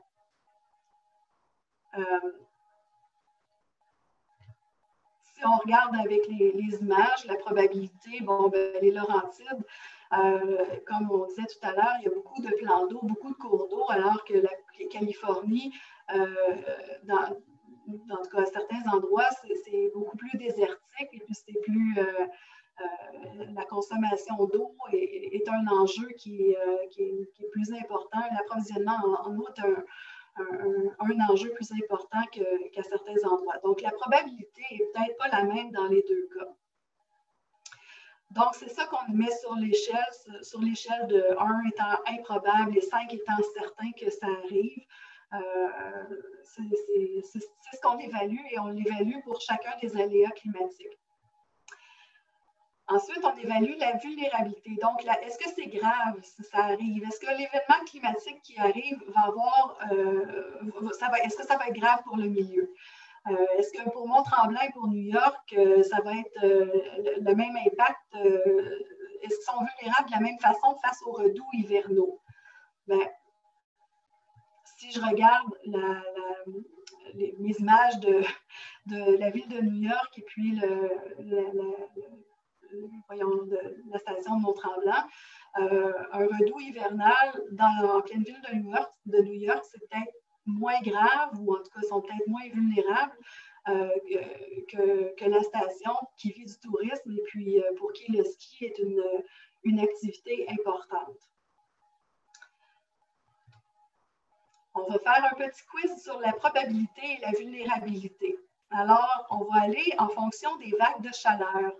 si on regarde avec les images, la probabilité, bon, ben, les Laurentides, comme on disait tout à l'heure, il y a beaucoup de plans d'eau, beaucoup de cours d'eau, alors que la Californie, dans tout cas, à certains endroits, c'est beaucoup plus désertique et puis c'est plus... la consommation d'eau est un enjeu qui est plus important. L'approvisionnement en eau est un enjeu plus important qu'à certains endroits. Donc, la probabilité n'est peut-être pas la même dans les deux cas. Donc, c'est ça qu'on met sur l'échelle de 1 étant improbable et 5 étant certain que ça arrive. C'est ce qu'on évalue et on l'évalue pour chacun des aléas climatiques. Ensuite, on évalue la vulnérabilité. Donc, est-ce que c'est grave si ça arrive? Est-ce que l'événement climatique qui arrive va avoir, est-ce que ça va être grave pour le milieu? Est-ce que pour Mont-Tremblant et pour New York, ça va être le même impact? Est-ce qu'ils sont vulnérables de la même façon face aux redoux hivernaux? Ben, si je regarde mes images de la ville de New York et puis la station de Mont-Tremblant, un redout hivernal en pleine ville de New York, c'est peut-être moins grave, ou en tout cas, sont peut-être moins vulnérables que la station qui vit du tourisme et puis pour qui le ski est une activité importante. On va faire un petit quiz sur la probabilité et la vulnérabilité. Alors, on va aller en fonction des vagues de chaleur.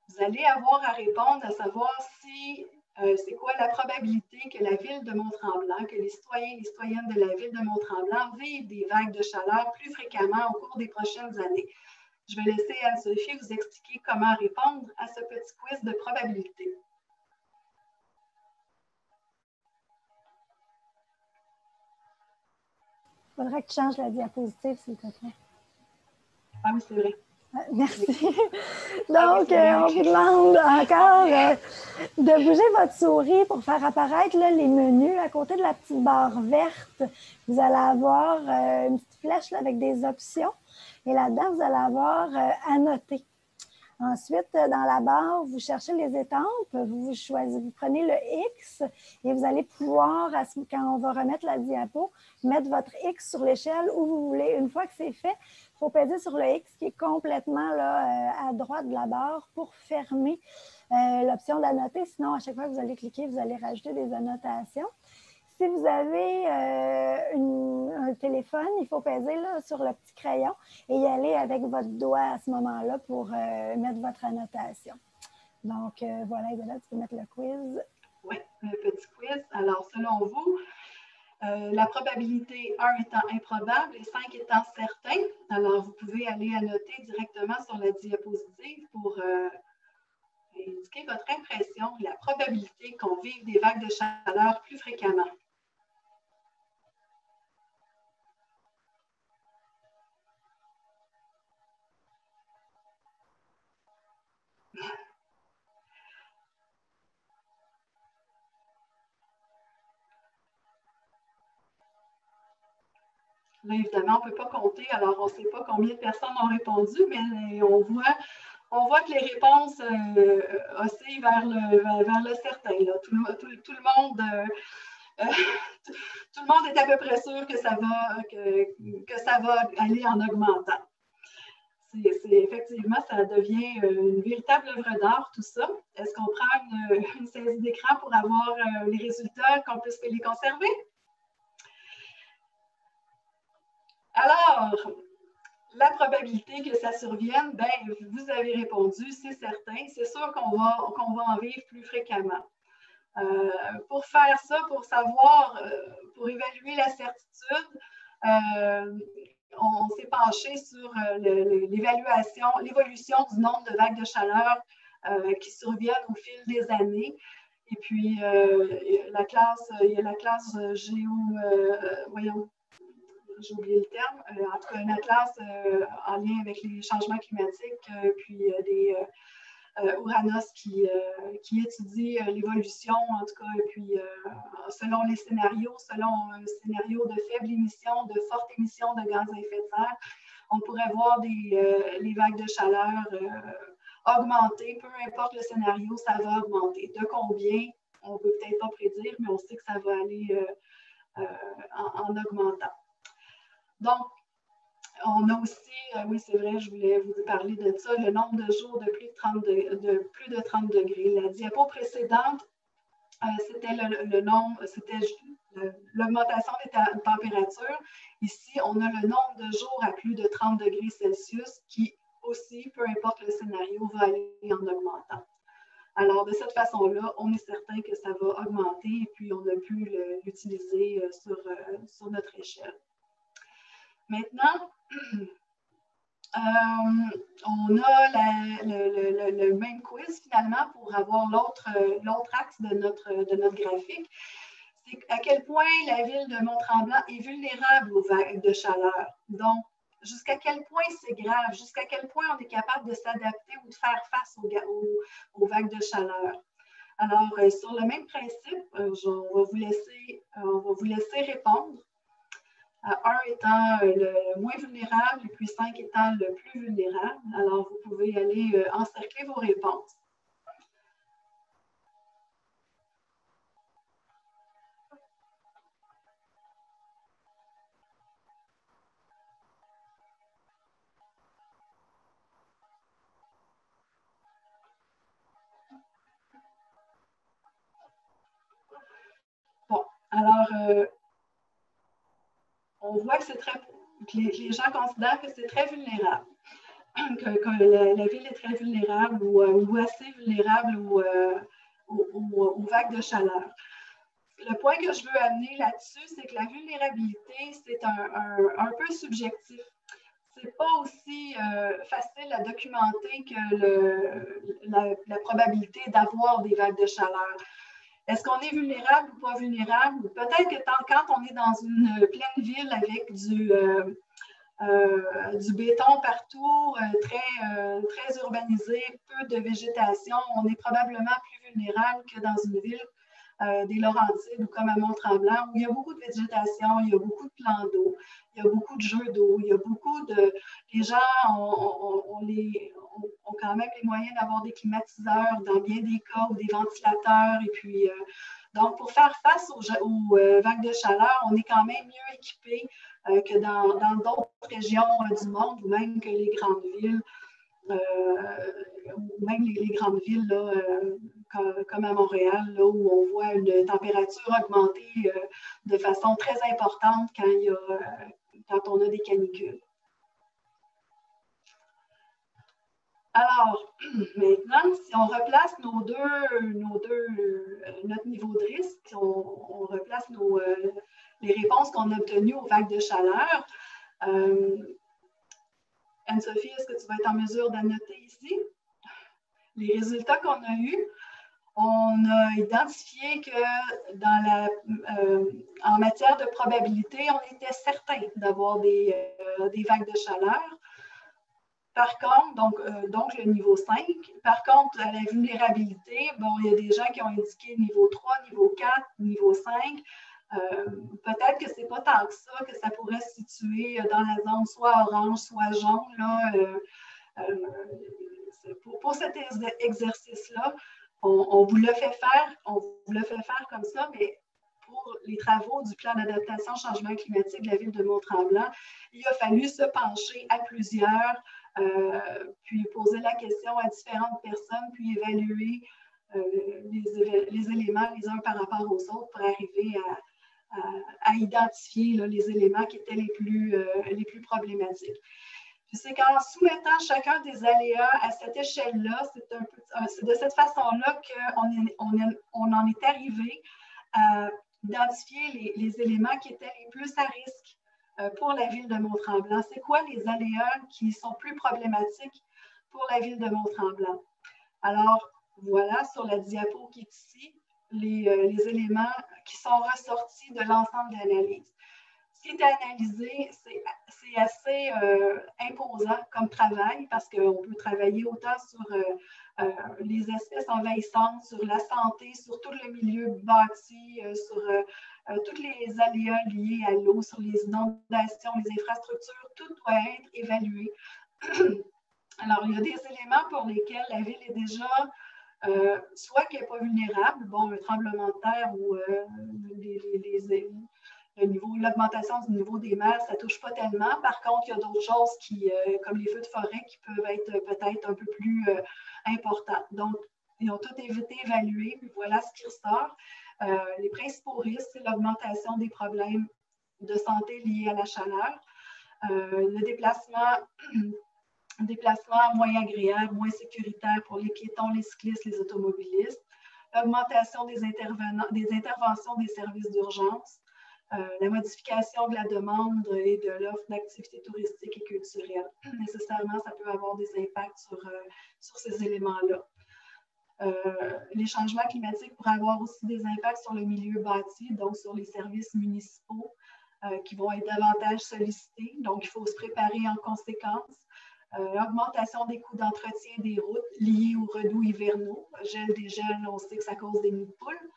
Vous allez avoir à répondre à savoir si c'est quoi la probabilité que la ville de Mont-Tremblant, que les citoyens et les citoyennes de la ville de Mont-Tremblant vivent des vagues de chaleur plus fréquemment au cours des prochaines années. Je vais laisser Anne-Sophie vous expliquer comment répondre à ce petit quiz de probabilité.
Il faudrait que tu changes la diapositive, s'il te plaît.
Ah oui, c'est vrai.
Merci. Donc, on vous demande encore de bouger votre souris pour faire apparaître là, les menus. À côté de la petite barre verte, vous allez avoir une petite flèche là, avec des options. Et là-dedans, vous allez avoir annoter. Ensuite, dans la barre, vous cherchez les étampes, vous prenez le X et vous allez pouvoir, quand on va remettre la diapo, mettre votre X sur l'échelle où vous voulez. Une fois que c'est fait, il faut peser sur le X qui est complètement là, à droite de la barre pour fermer l'option d'annoter. Sinon, à chaque fois que vous allez cliquer, vous allez rajouter des annotations. Si vous avez un téléphone, il faut peser là, sur le petit crayon et y aller avec votre doigt à ce moment-là pour mettre votre annotation. Donc, voilà, Isabelle, tu peux mettre le quiz.
Oui, le petit quiz. Alors, selon vous, la probabilité 1 étant improbable et 5 étant certain, alors vous pouvez aller annoter directement sur la diapositive pour indiquer votre impression et la probabilité qu'on vive des vagues de chaleur plus fréquemment. Là, évidemment, on ne peut pas compter, alors on ne sait pas combien de personnes ont répondu, mais on voit que les réponses oscillent vers le certain. Là. Tout le monde tout le monde est à peu près sûr que ça va aller en augmentant. Effectivement, ça devient une véritable œuvre d'art, tout ça. Est-ce qu'on prend une saisie d'écran pour avoir les résultats, qu'on puisse les conserver? Alors, la probabilité que ça survienne, bien, vous avez répondu, c'est certain. C'est sûr qu'on va en vivre plus fréquemment. Pour faire ça, pour savoir, pour évaluer la certitude, on s'est penché sur l'évolution du nombre de vagues de chaleur qui surviennent au fil des années. Et puis, il y a la classe voyons, j'ai oublié le terme, en tout cas, une atlas en lien avec les changements climatiques, puis des Ouranos qui étudie l'évolution, en tout cas, et puis selon les scénarios, selon un scénario de faible émission, de forte émission de gaz à effet de serre, on pourrait voir les vagues de chaleur augmenter, peu importe le scénario, ça va augmenter. De combien, on ne peut peut-être pas prédire, mais on sait que ça va aller en augmentant. Donc, on a aussi, oui, c'est vrai, je voulais vous parler de ça, le nombre de jours de plus de 30 degrés. La diapo précédente, c'était l'augmentation des températures. Ici, on a le nombre de jours à plus de 30 degrés Celsius qui aussi, peu importe le scénario, va aller en augmentant. Alors, de cette façon-là, on est certain que ça va augmenter et puis on a pu l'utiliser sur notre échelle. Maintenant, on a le même quiz finalement pour avoir l'autre axe de notre graphique. C'est à quel point la ville de Mont-Tremblant est vulnérable aux vagues de chaleur. Donc, jusqu'à quel point c'est grave, jusqu'à quel point on est capable de s'adapter ou de faire face aux vagues de chaleur. Alors, sur le même principe, on va vous laisser répondre. 1 étant le moins vulnérable et puis 5 étant le plus vulnérable. Alors, vous pouvez aller encercler vos réponses. Bon, alors, on voit que c'est très les gens considèrent que c'est très vulnérable, que la ville est très vulnérable ou assez vulnérable aux vagues de chaleur. Le point que je veux amener là-dessus, c'est que la vulnérabilité, c'est un peu subjectif. C'est pas aussi facile à documenter que la probabilité d'avoir des vagues de chaleur. Est-ce qu'on est vulnérable ou pas vulnérable? Peut-être que quand on est dans une pleine ville avec du béton partout, très urbanisé, peu de végétation, on est probablement plus vulnérable que dans une ville des Laurentides ou comme à Mont-Tremblant, où il y a beaucoup de végétation, il y a beaucoup de plans d'eau, il y a beaucoup de jeux d'eau, il y a beaucoup de... Les gens ont quand même les moyens d'avoir des climatiseurs dans bien des cas ou des ventilateurs. Et puis, donc, pour faire face aux vagues de chaleur, on est quand même mieux équipé que dans d'autres régions du monde ou même que les grandes villes. Ou même les grandes villes là, comme à Montréal, là, où on voit une température augmenter de façon très importante quand on a des canicules. Alors, maintenant, si on replace notre niveau de risque, on replace les réponses qu'on a obtenues aux vagues de chaleur, Anne-Sophie, est-ce que tu vas être en mesure d'annoter ici? Les résultats qu'on a eus, on a identifié que en matière de probabilité, on était certain d'avoir des vagues de chaleur. Par contre, donc le niveau 5, par contre, à la vulnérabilité, bon, il y a des gens qui ont indiqué niveau 3, niveau 4, niveau 5. Peut-être que ce n'est pas tant que ça pourrait se situer dans la zone soit orange, soit jaune. Là, pour cet exercice-là, on vous le fait faire comme ça, mais pour les travaux du plan d'adaptation au changement climatique de la ville de Mont-Tremblant, il a fallu se pencher à plusieurs, puis poser la question à différentes personnes, puis évaluer les éléments les uns par rapport aux autres pour arriver à identifier là, les éléments qui étaient les plus problématiques. C'est qu'en soumettant chacun des aléas à cette échelle-là, c'est de cette façon-là qu'on en est arrivé à identifier les éléments qui étaient les plus à risque pour la ville de Mont-Tremblant. C'est quoi les aléas qui sont plus problématiques pour la ville de Mont-Tremblant? Alors, voilà, sur la diapo qui est ici, les éléments qui sont ressortis de l'ensemble de l'analyse. Ce qui est analysé, c'est assez imposant comme travail parce qu'on peut travailler autant sur les espèces envahissantes, sur la santé, sur tout le milieu bâti, sur tous les aléas liés à l'eau, sur les inondations, les infrastructures, tout doit être évalué. Alors, il y a des éléments pour lesquels la ville est déjà soit qu'elle n'est pas vulnérable, bon, un tremblement de terre ou l'augmentation du niveau des mers, ça ne touche pas tellement. Par contre, il y a d'autres choses comme les feux de forêt qui peuvent être peut-être un peu plus importants. Donc, ils ont tout été évalués, puis voilà ce qui ressort. Les principaux risques, c'est l'augmentation des problèmes de santé liés à la chaleur, le déplacement moins agréable, moins sécuritaire pour les piétons, les cyclistes, les automobilistes, l'augmentation des interventions des services d'urgence, la modification de la demande et de l'offre d'activités touristiques et culturelles. Nécessairement, ça peut avoir des impacts sur ces éléments-là. Les changements climatiques pourraient avoir aussi des impacts sur le milieu bâti, donc sur les services municipaux qui vont être davantage sollicités. Donc, il faut se préparer en conséquence. L'augmentation des coûts d'entretien des routes liés aux redoux hivernaux. Gel des gels, on sait que ça cause des nids de poules.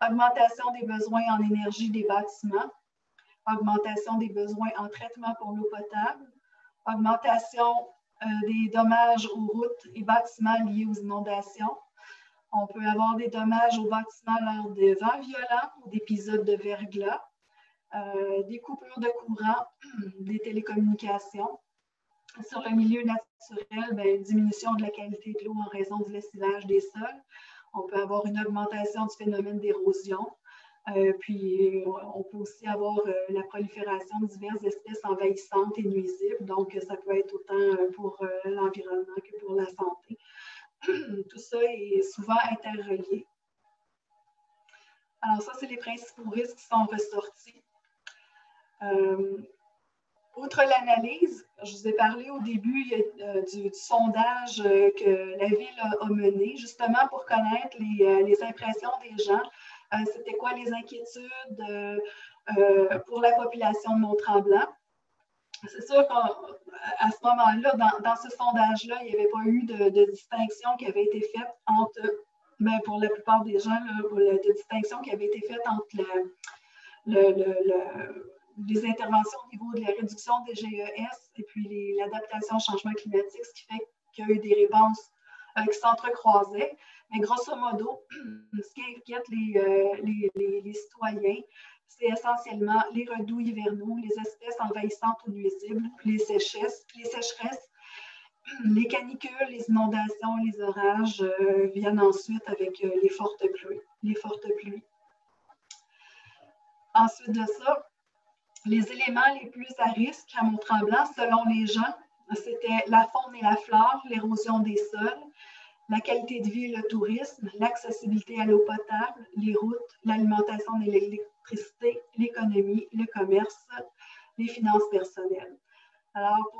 Augmentation des besoins en énergie des bâtiments. Augmentation des besoins en traitement pour l'eau potable. Augmentation des dommages aux routes et bâtiments liés aux inondations. On peut avoir des dommages aux bâtiments lors de vents violents ou d'épisodes de verglas. Des coupures de courant, des télécommunications. Sur le milieu naturel, diminution de la qualité de l'eau en raison du lessivage des sols. On peut avoir une augmentation du phénomène d'érosion. Puis, on peut aussi avoir la prolifération de diverses espèces envahissantes et nuisibles. Donc, ça peut être autant pour l'environnement que pour la santé. Tout ça est souvent interrelié. Alors, ça, c'est les principaux risques qui sont ressortis. Outre l'analyse, je vous ai parlé au début du sondage que la Ville a mené, justement pour connaître les impressions des gens. C'était quoi les inquiétudes pour la population de Mont-Tremblant? C'est sûr qu'à ce moment-là, dans ce sondage-là, il n'y avait pas eu de distinction qui avait été faite entre, pour la plupart des gens, de distinction qui avait été faite entre les interventions au niveau de la réduction des GES et puis l'adaptation au changement climatique, ce qui fait qu'il y a eu des réponses qui s'entrecroisaient. Mais grosso modo, ce qui inquiète les citoyens, c'est essentiellement les redoux hivernaux, les espèces envahissantes ou nuisibles, les sécheresses, les canicules, les inondations, les orages viennent ensuite avec les fortes pluies. Ensuite de ça, les éléments les plus à risque à Mont-Tremblant, selon les gens, c'était la faune et la flore, l'érosion des sols, la qualité de vie et le tourisme, l'accessibilité à l'eau potable, les routes, l'alimentation et l'électricité, l'économie, le commerce, les finances personnelles. Alors,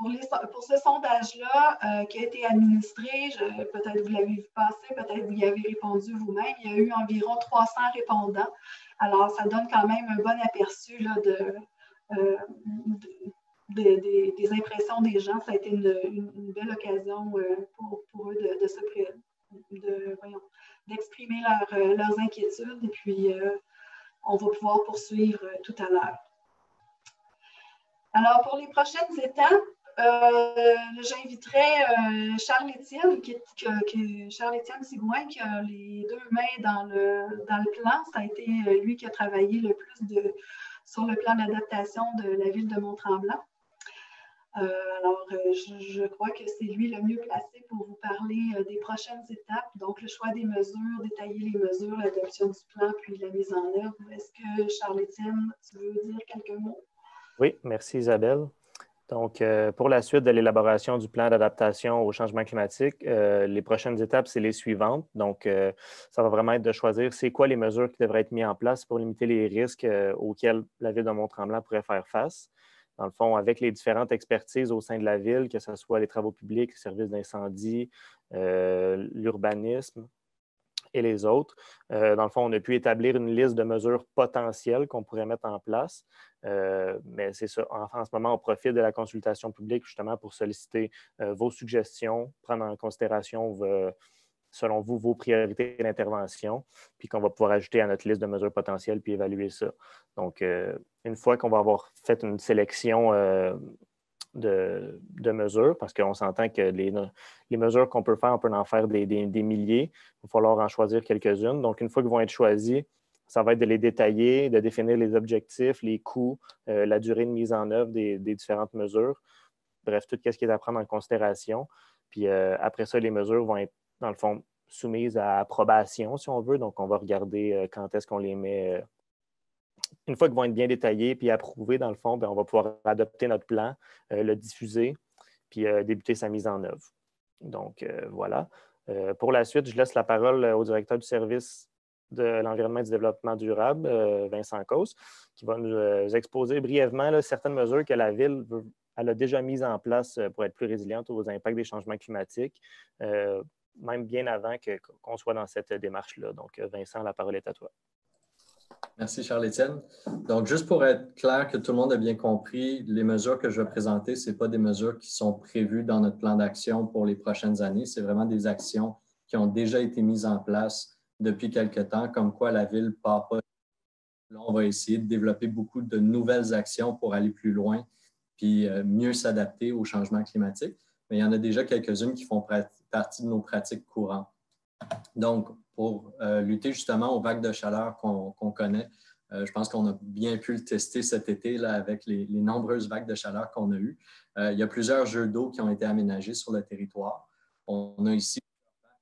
pour ce sondage-là qui a été administré, peut-être vous l'avez vu passer, peut-être vous y avez répondu vous-même, il y a eu environ 300 répondants. Alors, ça donne quand même un bon aperçu là, des impressions des gens. Ça a été une belle occasion pour eux d'exprimer leurs inquiétudes. Et puis, on va pouvoir poursuivre tout à l'heure. Alors, pour les prochaines étapes, j'inviterai Charles-Étienne Sigouin, qui a les deux mains dans le plan. Ça a été lui qui a travaillé le plus sur le plan d'adaptation de la ville de Mont-Tremblant. Alors, je crois que c'est lui le mieux placé pour vous parler des prochaines étapes, donc le choix des mesures, détailler les mesures, l'adoption du plan, puis la mise en œuvre. Est-ce que, Charles-Étienne, tu veux dire quelques mots?
Oui, merci Isabelle. Donc, pour la suite de l'élaboration du plan d'adaptation au changement climatique, les prochaines étapes, c'est les suivantes. Donc, ça va vraiment être de choisir c'est quoi les mesures qui devraient être mises en place pour limiter les risques auxquels la ville de Mont-Tremblant pourrait faire face. Dans le fond, avec les différentes expertises au sein de la ville, que ce soit les travaux publics, les services d'incendie, l'urbanisme et les autres. Dans le fond, on a pu établir une liste de mesures potentielles qu'on pourrait mettre en place. Mais c'est ça, en ce moment, on profite de la consultation publique justement pour solliciter vos suggestions, prendre en considération, selon vous, vos priorités d'intervention, puis qu'on va pouvoir ajouter à notre liste de mesures potentielles puis évaluer ça. Donc, une fois qu'on va avoir fait une sélection de mesures, parce qu'on s'entend que les mesures qu'on peut faire, on peut en faire des milliers. Il va falloir en choisir quelques-unes. Donc, une fois qu'elles vont être choisies, ça va être de les détailler, de définir les objectifs, les coûts, la durée de mise en œuvre des différentes mesures. Bref, tout ce qui est à prendre en considération. Puis après ça, les mesures vont être, dans le fond, soumises à approbation, si on veut. Donc, on va regarder quand est-ce qu'on les met. Une fois qu'ils vont être bien détaillés puis approuvés, dans le fond, bien, on va pouvoir adopter notre plan, le diffuser, puis débuter sa mise en œuvre. Donc, voilà. Pour la suite, je laisse la parole au directeur du service de l'environnement et du développement durable, Vincent Causse, qui va nous exposer brièvement là, certaines mesures que la Ville elle a déjà mises en place pour être plus résiliente aux impacts des changements climatiques, même bien avant qu'on soit dans cette démarche-là. Donc, Vincent, la parole est à toi.
Merci, Charles-Étienne. Donc, juste pour être clair que tout le monde a bien compris, les mesures que je vais présenter, ce n'est pas des mesures qui sont prévues dans notre plan d'action pour les prochaines années. C'est vraiment des actions qui ont déjà été mises en place depuis quelque temps, comme quoi la Ville ne part pas. Là, on va essayer de développer beaucoup de nouvelles actions pour aller plus loin puis mieux s'adapter au changement climatique. Mais il y en a déjà quelques-unes qui font partie de nos pratiques courantes. Donc, pour lutter justement aux vagues de chaleur qu'on connaît, je pense qu'on a bien pu le tester cet été là, avec les nombreuses vagues de chaleur qu'on a eues. Il y a plusieurs jeux d'eau qui ont été aménagés sur le territoire. On a ici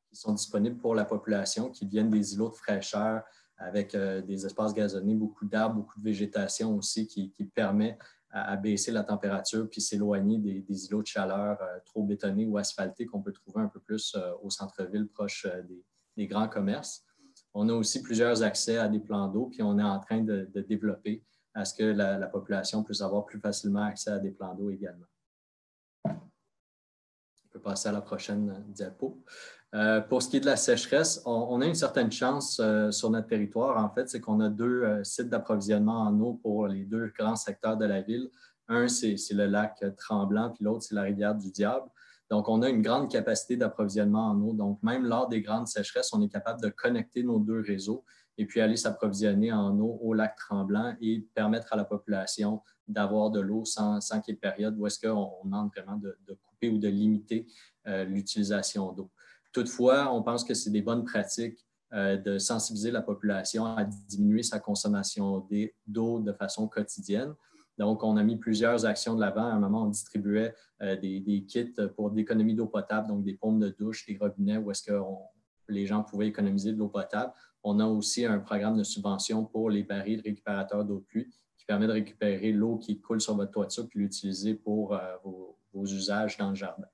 qui sont disponibles pour la population, qui viennent des îlots de fraîcheur avec des espaces gazonnés, beaucoup d'arbres, beaucoup de végétation aussi qui permet à baisser la température puis s'éloigner des îlots de chaleur trop bétonnés ou asphaltés qu'on peut trouver un peu plus au centre-ville, proche des grands commerces. On a aussi plusieurs accès à des plans d'eau, puis on est en train de développer à ce que la population puisse avoir plus facilement accès à des plans d'eau également. On peut passer à la prochaine diapo. Pour ce qui est de la sécheresse, on a une certaine chance sur notre territoire. En fait, c'est qu'on a deux sites d'approvisionnement en eau pour les deux grands secteurs de la ville. Un, c'est le lac Tremblant, puis l'autre, c'est la rivière du Diable. Donc, on a une grande capacité d'approvisionnement en eau. Donc, même lors des grandes sécheresses, on est capable de connecter nos deux réseaux et puis aller s'approvisionner en eau au lac Tremblant et permettre à la population d'avoir de l'eau sans qu'il y ait de période où est-ce qu'on demande vraiment de couper ou de limiter l'utilisation d'eau. Toutefois, on pense que c'est des bonnes pratiques de sensibiliser la population à diminuer sa consommation d'eau de façon quotidienne. Donc, on a mis plusieurs actions de l'avant. À un moment, on distribuait des kits pour d'économie d'eau potable, donc des pompes de douche, des robinets où est-ce que les gens pouvaient économiser de l'eau potable. On a aussi un programme de subvention pour les barils récupérateurs d'eau de pluie qui permet de récupérer l'eau qui coule sur votre toiture puis l'utiliser pour vos usages dans le jardin.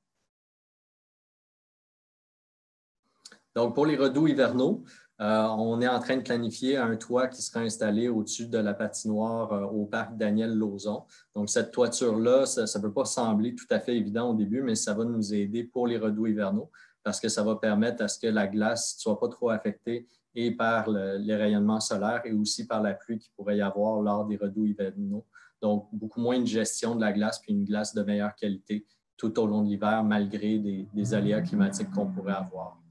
Donc, pour les redoux hivernaux, on est en train de planifier un toit qui sera installé au-dessus de la patinoire au parc Daniel-Lauzon. Donc, cette toiture-là, ça ne peut pas sembler tout à fait évident au début, mais ça va nous aider pour les redoux hivernaux parce que ça va permettre à ce que la glace ne soit pas trop affectée et par les rayonnements solaires et aussi par la pluie qu'il pourrait y avoir lors des redoux hivernaux. Donc, beaucoup moins de gestion de la glace puis une glace de meilleure qualité tout au long de l'hiver malgré des aléas climatiques qu'on pourrait avoir.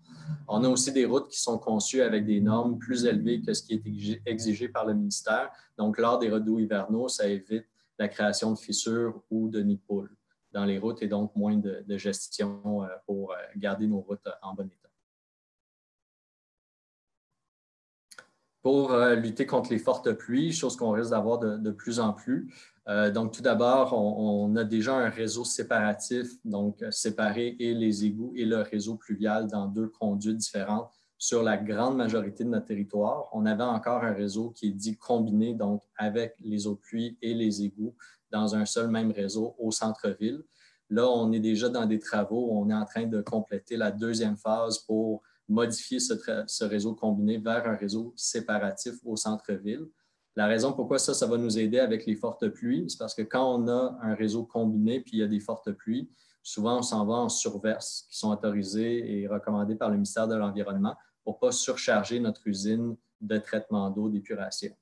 On a aussi des routes qui sont conçues avec des normes plus élevées que ce qui est exigé par le ministère. Donc, lors des redoux hivernaux, ça évite la création de fissures ou de nids de poules dans les routes et donc moins de gestion pour garder nos routes en bon état. Pour lutter contre les fortes pluies, chose qu'on risque d'avoir de plus en plus. Donc, tout d'abord, on a déjà un réseau séparatif, donc séparé et les égouts et le réseau pluvial dans deux conduites différentes sur la grande majorité de notre territoire. On avait encore un réseau qui est dit combiné, donc avec les eaux de pluie et les égouts dans un seul même réseau au centre-ville. Là, on est déjà dans des travaux, on est en train de compléter la deuxième phase pour modifier ce réseau combiné vers un réseau séparatif au centre-ville. La raison pourquoi ça va nous aider avec les fortes pluies, c'est parce que quand on a un réseau combiné puis il y a des fortes pluies, souvent on s'en va en surverse qui sont autorisées et recommandées par le ministère de l'Environnement pour ne pas surcharger notre usine de traitement d'eau d'épuration.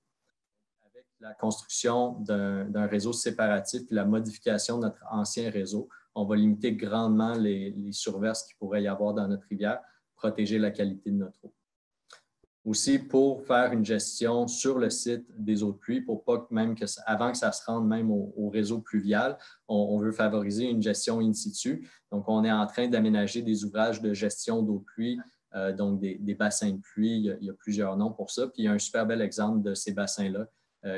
Avec la construction d'un réseau séparatif et la modification de notre ancien réseau, on va limiter grandement les surverses qu'il pourrait y avoir dans notre rivière, protéger la qualité de notre eau. Aussi, pour faire une gestion sur le site des eaux de pluie, pour pas que même avant que ça se rende même au réseau pluvial, on veut favoriser une gestion in situ. Donc, on est en train d'aménager des ouvrages de gestion d'eau de pluie, donc des bassins de pluie. Il y a plusieurs noms pour ça. Puis, il y a un super bel exemple de ces bassins-là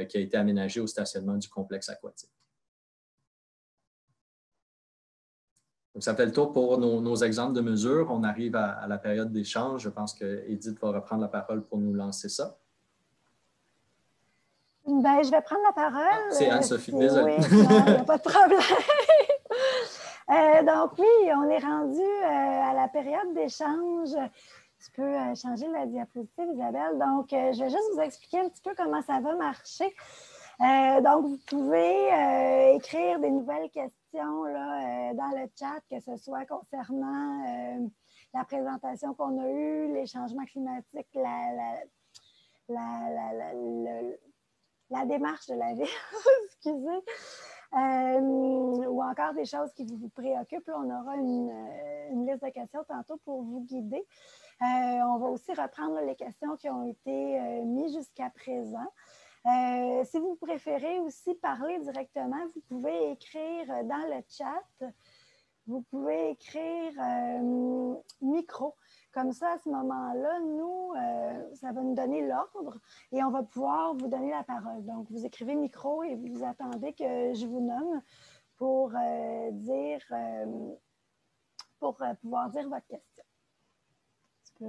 qui a été aménagé au stationnement du complexe aquatique. Donc, ça fait le tour pour nos exemples de mesures. On arrive à la période d'échange. Je pense que Edith va reprendre la parole pour nous lancer ça.
Bien, je vais prendre la parole.
C'est Anne-Sophie, désolée.
Oui, non, il n'y a pas de problème. Donc oui, on est rendu à la période d'échange. Tu peux changer la diapositive, Isabelle. Donc, je vais juste vous expliquer un petit peu comment ça va marcher. Donc, vous pouvez écrire des nouvelles questions là, dans le chat, que ce soit concernant la présentation qu'on a eue, les changements climatiques, la démarche de la ville, excusez, ou encore des choses qui vous préoccupent. Là, on aura une liste de questions tantôt pour vous guider. On va aussi reprendre les questions qui ont été mises jusqu'à présent. Si vous préférez aussi parler directement, vous pouvez écrire dans le chat, vous pouvez écrire micro. Comme ça, à ce moment-là, nous, ça va nous donner l'ordre et on va pouvoir vous donner la parole. Donc, vous écrivez micro et vous attendez que je vous nomme pour pouvoir dire votre question. Tu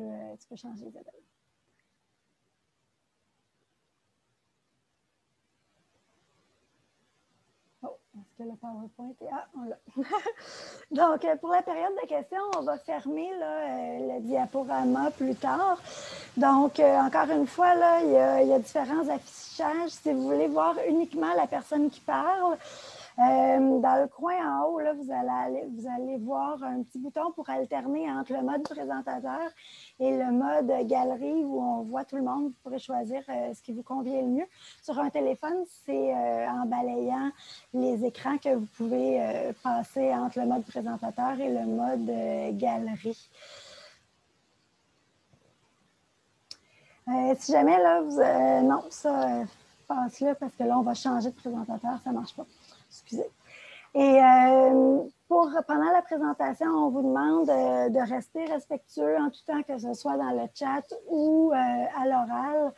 peux changer, Isabelle. que le PowerPoint est... Ah, on l'a. Donc, pour la période de questions, on va fermer là, le diaporama plus tard. Donc, encore une fois, là, il y a différents affichages. Si vous voulez voir uniquement la personne qui parle, dans le coin en haut, là, vous allez voir un petit bouton pour alterner entre le mode présentateur et le mode galerie où on voit tout le monde. Vous pourrez choisir ce qui vous convient le mieux. Sur un téléphone, c'est en balayant les écrans que vous pouvez passer entre le mode présentateur et le mode galerie. Si jamais, là, non, ça, passe-le parce que là, on va changer de présentateur, ça ne marche pas. Excusez. Et pendant la présentation, on vous demande de rester respectueux en tout temps, que ce soit dans le chat ou à l'oral.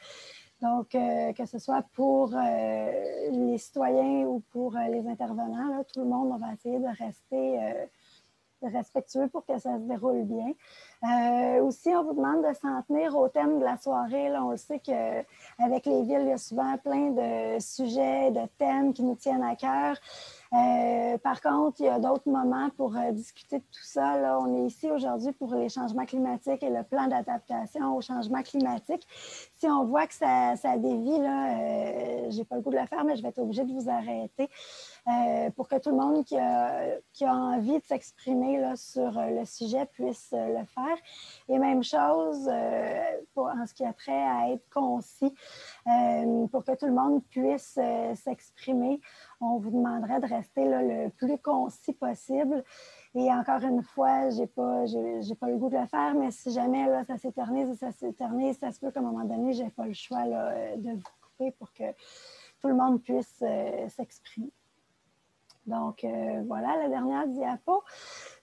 Donc, que ce soit pour les citoyens ou pour les intervenants, là, tout le monde, on va essayer de rester respectueux pour que ça se déroule bien. Aussi, on vous demande de s'en tenir au thème de la soirée. Là, on le sait qu'avec les villes, il y a souvent plein de sujets, de thèmes qui nous tiennent à cœur. Par contre, il y a d'autres moments pour discuter de tout ça. Là, on est ici aujourd'hui pour les changements climatiques et le plan d'adaptation au changement climatique. Si on voit que ça dévie, là, j'ai pas le goût de le faire, mais je vais être obligée de vous arrêter pour que tout le monde qui a envie de s'exprimer là, sur le sujet puisse le faire. Et même chose en ce qui a trait à être concis, pour que tout le monde puisse s'exprimer. On vous demanderait de rester là, le plus concis possible. Et encore une fois, j'ai pas le goût de le faire, mais si jamais là, ça s'éternise, ça se peut qu'à un moment donné, je n'ai pas le choix là, de vous couper pour que tout le monde puisse s'exprimer. Donc, voilà la dernière diapo.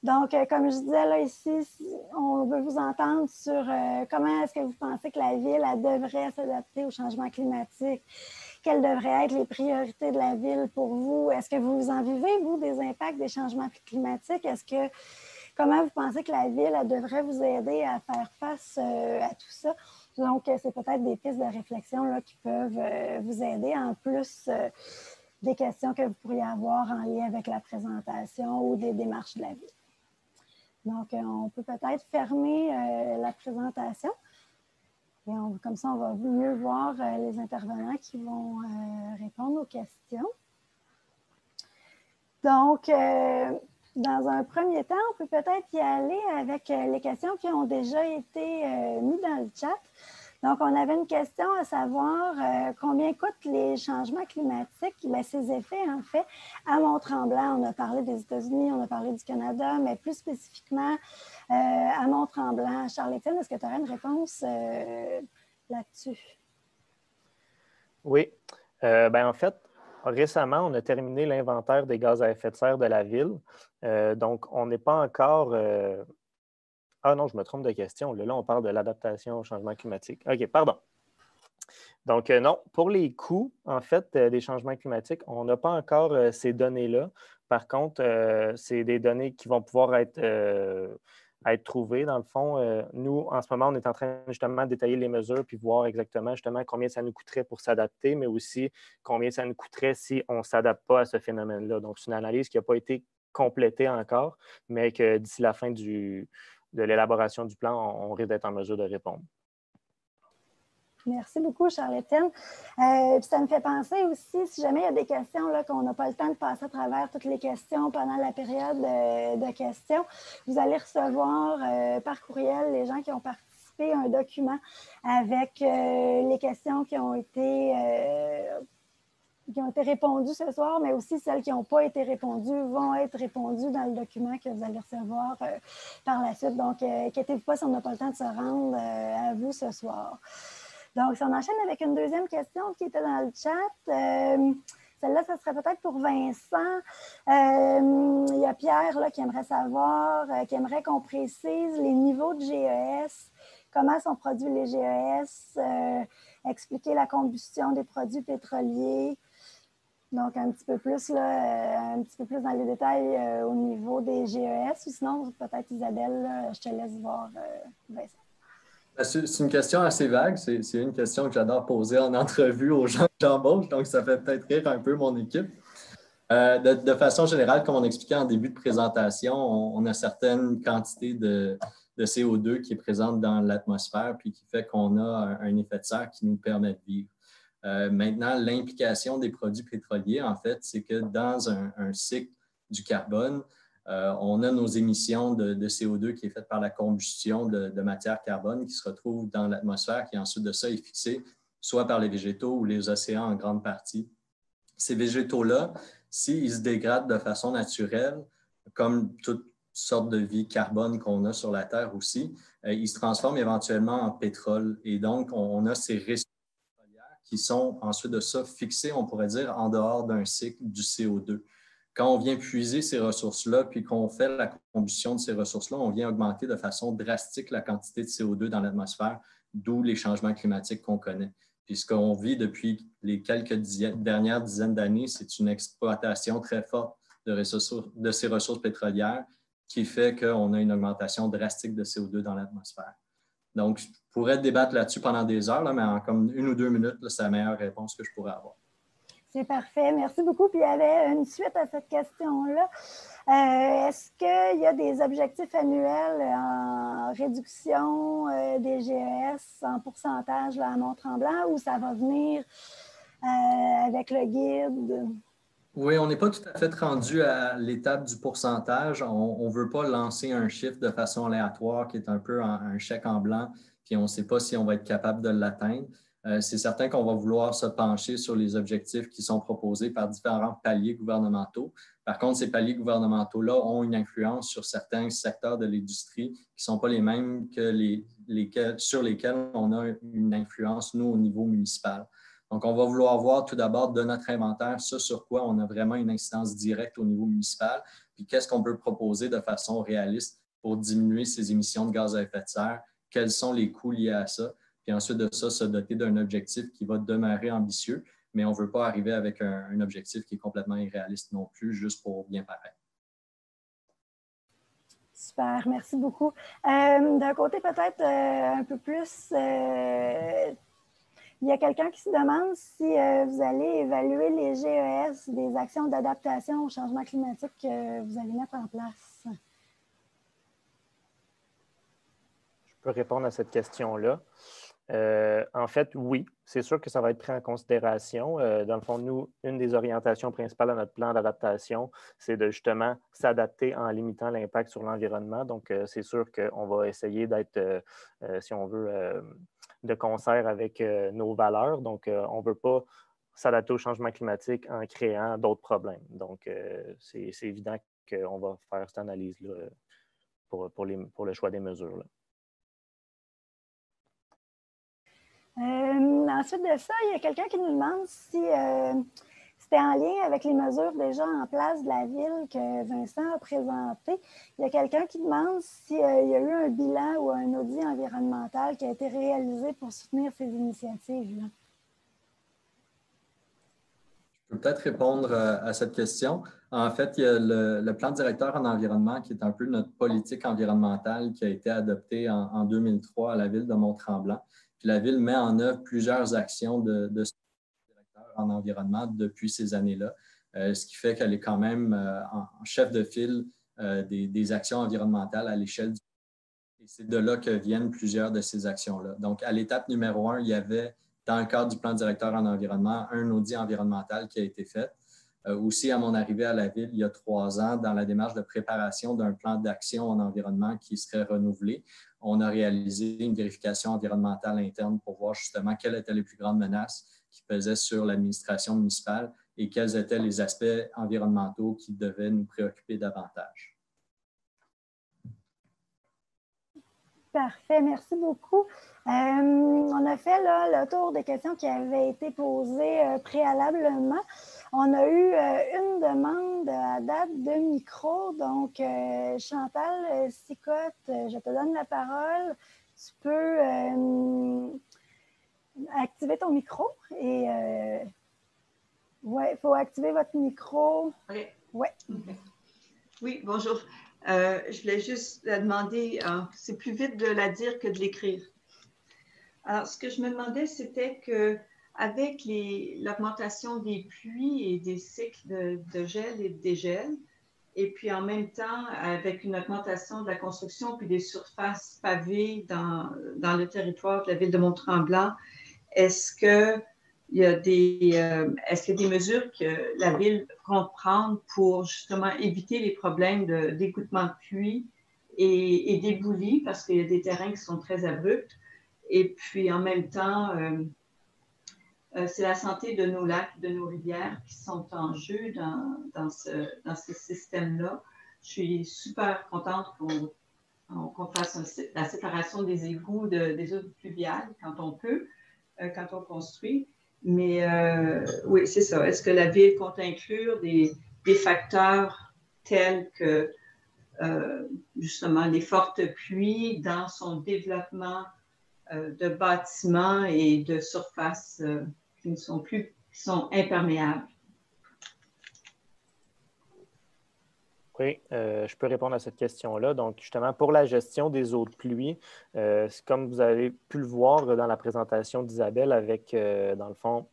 Donc, comme je disais là ici, on veut vous entendre sur comment est-ce que vous pensez que la ville elle devrait s'adapter au changement climatique. Quelles devraient être les priorités de la ville pour vous? Est-ce que vous en vivez, vous, des impacts des changements climatiques? Comment vous pensez que la ville elle devrait vous aider à faire face à tout ça? Donc, c'est peut-être des pistes de réflexion là, qui peuvent vous aider en plus des questions que vous pourriez avoir en lien avec la présentation ou des démarches de la ville. Donc, on peut peut-être fermer la présentation. Et comme ça, on va mieux voir les intervenants qui vont répondre aux questions. Donc, dans un premier temps, on peut peut-être y aller avec les questions qui ont déjà été mises dans le chat. Donc, on avait une question à savoir combien coûtent les changements climatiques, bien, ces effets, en fait, à Mont-Tremblant. On a parlé des États-Unis, on a parlé du Canada, mais plus spécifiquement à Mont-Tremblant. Charles-Étienne, est-ce que tu aurais une réponse là-dessus?
Oui. En fait, récemment, on a terminé l'inventaire des gaz à effet de serre de la ville. Donc, on n'est pas encore... Ah non, je me trompe de question. Là, on parle de l'adaptation au changement climatique. OK, pardon. Donc, non, pour les coûts, en fait, des changements climatiques, on n'a pas encore ces données-là. Par contre, c'est des données qui vont pouvoir être trouvées. Dans le fond, nous, en ce moment, on est en train justement de détailler les mesures puis voir exactement justement combien ça nous coûterait pour s'adapter, mais aussi combien ça nous coûterait si on ne s'adapte pas à ce phénomène-là. Donc, c'est une analyse qui n'a pas été complétée encore, mais que d'ici la fin de l'élaboration du plan, on risque d'être en mesure de répondre.
Merci beaucoup, Charles-Étienne. Ça me fait penser aussi, si jamais il y a des questions là, qu'on n'a pas le temps de passer à travers toutes les questions pendant la période de questions, vous allez recevoir par courriel, les gens qui ont participé, un document avec les questions qui ont été répondues ce soir, mais aussi celles qui n'ont pas été répondues vont être répondues dans le document que vous allez recevoir par la suite. Donc, inquiétez-vous pas si on n'a pas le temps de se rendre à vous ce soir. Donc, si on enchaîne avec une deuxième question qui était dans le chat, celle-là, ça serait peut-être pour Vincent. Il y a Pierre là, qui aimerait savoir, qui aimerait qu'on précise les niveaux de GES, comment sont produits les GES, expliquer la combustion des produits pétroliers. Donc, un petit peu plus dans les détails au niveau des GES. Ou sinon, peut-être Isabelle, là, je te laisse voir Vincent.
C'est une question assez vague. C'est une question que j'adore poser en entrevue aux gens que j'embauche, donc ça fait peut-être rire un peu mon équipe. De façon générale, comme on expliquait en début de présentation, on a certaines quantités de CO2 qui est présente dans l'atmosphère puis qui fait qu'on a un effet de serre qui nous permet de vivre. Maintenant, l'implication des produits pétroliers, en fait, c'est que dans un cycle du carbone, on a nos émissions de CO2 qui est faite par la combustion de matière carbone qui se retrouve dans l'atmosphère, qui ensuite de ça est fixée soit par les végétaux ou les océans en grande partie. Ces végétaux-là, s'ils se dégradent de façon naturelle, comme toute sorte de vie carbone qu'on a sur la Terre aussi, ils se transforment éventuellement en pétrole. Et donc, on a ces ressources pétrolières qui sont ensuite de ça fixées, on pourrait dire, en dehors d'un cycle du CO2. Quand on vient puiser ces ressources-là, puis qu'on fait la combustion de ces ressources-là, on vient augmenter de façon drastique la quantité de CO2 dans l'atmosphère, d'où les changements climatiques qu'on connaît. Puis ce qu'on vit depuis les quelques dernières dizaines d'années, c'est une exploitation très forte de ces ressources pétrolières qui fait qu'on a une augmentation drastique de CO2 dans l'atmosphère. Donc, je pourrais débattre là-dessus pendant des heures, là, mais en comme 1 ou 2 minutes, c'est la meilleure réponse que je pourrais avoir.
C'est parfait. Merci beaucoup. Puis il y avait une suite à cette question-là. Est-ce qu'il y a des objectifs annuels en réduction des GES en pourcentage là, à Mont-Tremblant ou ça va venir avec le guide?
Oui, on n'est pas tout à fait rendu à l'étape du pourcentage. On ne veut pas lancer un chiffre de façon aléatoire qui est un peu un chèque en blanc, puis on ne sait pas si on va être capable de l'atteindre. C'est certain qu'on va vouloir se pencher sur les objectifs qui sont proposés par différents paliers gouvernementaux. Par contre, ces paliers gouvernementaux-là ont une influence sur certains secteurs de l'industrie qui ne sont pas les mêmes que sur lesquels on a une influence, nous, au niveau municipal. Donc, on va vouloir voir tout d'abord de notre inventaire ce sur quoi on a vraiment une incidence directe au niveau municipal, puis qu'est-ce qu'on peut proposer de façon réaliste pour diminuer ces émissions de gaz à effet de serre, quels sont les coûts liés à ça, puis ensuite de ça, se doter d'un objectif qui va demeurer ambitieux, mais on ne veut pas arriver avec un objectif qui est complètement irréaliste non plus, juste pour bien paraître.
Super, merci beaucoup. D'un côté, peut-être un peu plus, il y a quelqu'un qui se demande si vous allez évaluer les GES, des actions d'adaptation au changement climatique que vous allez mettre en place.
Je peux répondre à cette question-là. En fait, oui, c'est sûr que ça va être pris en considération. Dans le fond, nous, une des orientations principales de notre plan d'adaptation, c'est de justement s'adapter en limitant l'impact sur l'environnement. Donc, c'est sûr qu'on va essayer d'être, si on veut, de concert avec nos valeurs. Donc, on ne veut pas s'adapter au changement climatique en créant d'autres problèmes. Donc, c'est évident qu'on va faire cette analyse-là pour le choix des mesures, là.
Ensuite de ça, il y a quelqu'un qui nous demande si c'était en lien avec les mesures déjà en place de la ville que Vincent a présentées. Il y a quelqu'un qui demande s'il y a eu un bilan ou un audit environnemental qui a été réalisé pour soutenir ces initiatives-là.
Je peux peut-être répondre à cette question. En fait, il y a le plan directeur en environnement qui est un peu notre politique environnementale qui a été adoptée en 2003 à la ville de Mont-Tremblant. Puis la ville met en œuvre plusieurs actions de directeur en environnement depuis ces années-là, ce qui fait qu'elle est quand même en chef de file des actions environnementales à l'échelle du pays. Et c'est de là que viennent plusieurs de ces actions-là. Donc, à l'étape numéro 1, il y avait, dans le cadre du plan directeur en environnement, un audit environnemental qui a été fait. Aussi, à mon arrivée à la ville, il y a 3 ans, dans la démarche de préparation d'un plan d'action en environnement qui serait renouvelé, on a réalisé une vérification environnementale interne pour voir justement quelles étaient les plus grandes menaces qui pesaient sur l'administration municipale et quels étaient les aspects environnementaux qui devaient nous préoccuper davantage.
Parfait, merci beaucoup. On a fait là, le tour des questions qui avaient été posées préalablement. On a eu une demande à date de micro. Donc, Chantal Sicotte, je te donne la parole. Tu peux activer ton micro. Et ouais, il faut activer votre micro.
Oui.
Ouais.
Oui, bonjour. Je voulais juste la demander, c'est plus vite de la dire que de l'écrire. Alors, ce que je me demandais, c'était que avec l'augmentation des pluies et des cycles de gel et de dégel, et puis en même temps, avec une augmentation de la construction puis des surfaces pavées dans le territoire de la ville de Mont-Tremblant, est-ce qu'il y a des mesures que la ville compte prendre pour justement éviter les problèmes d'égouttement de pluie et d'éboulis, parce qu'il y a des terrains qui sont très abrupts, et puis en même temps, c'est la santé de nos lacs, de nos rivières qui sont en jeu dans ce système-là. Je suis super contente qu'on fasse la séparation des égouts des eaux pluviales quand on peut, quand on construit. Mais oui, c'est ça. Est-ce que la ville compte inclure des facteurs tels que justement les fortes pluies dans son développement de bâtiments et de surfaces qui sont imperméables?
Oui, je peux répondre à cette question-là. Donc, justement, pour la gestion des eaux de pluie, comme vous avez pu le voir dans la présentation d'Isabelle avec, dans le fond,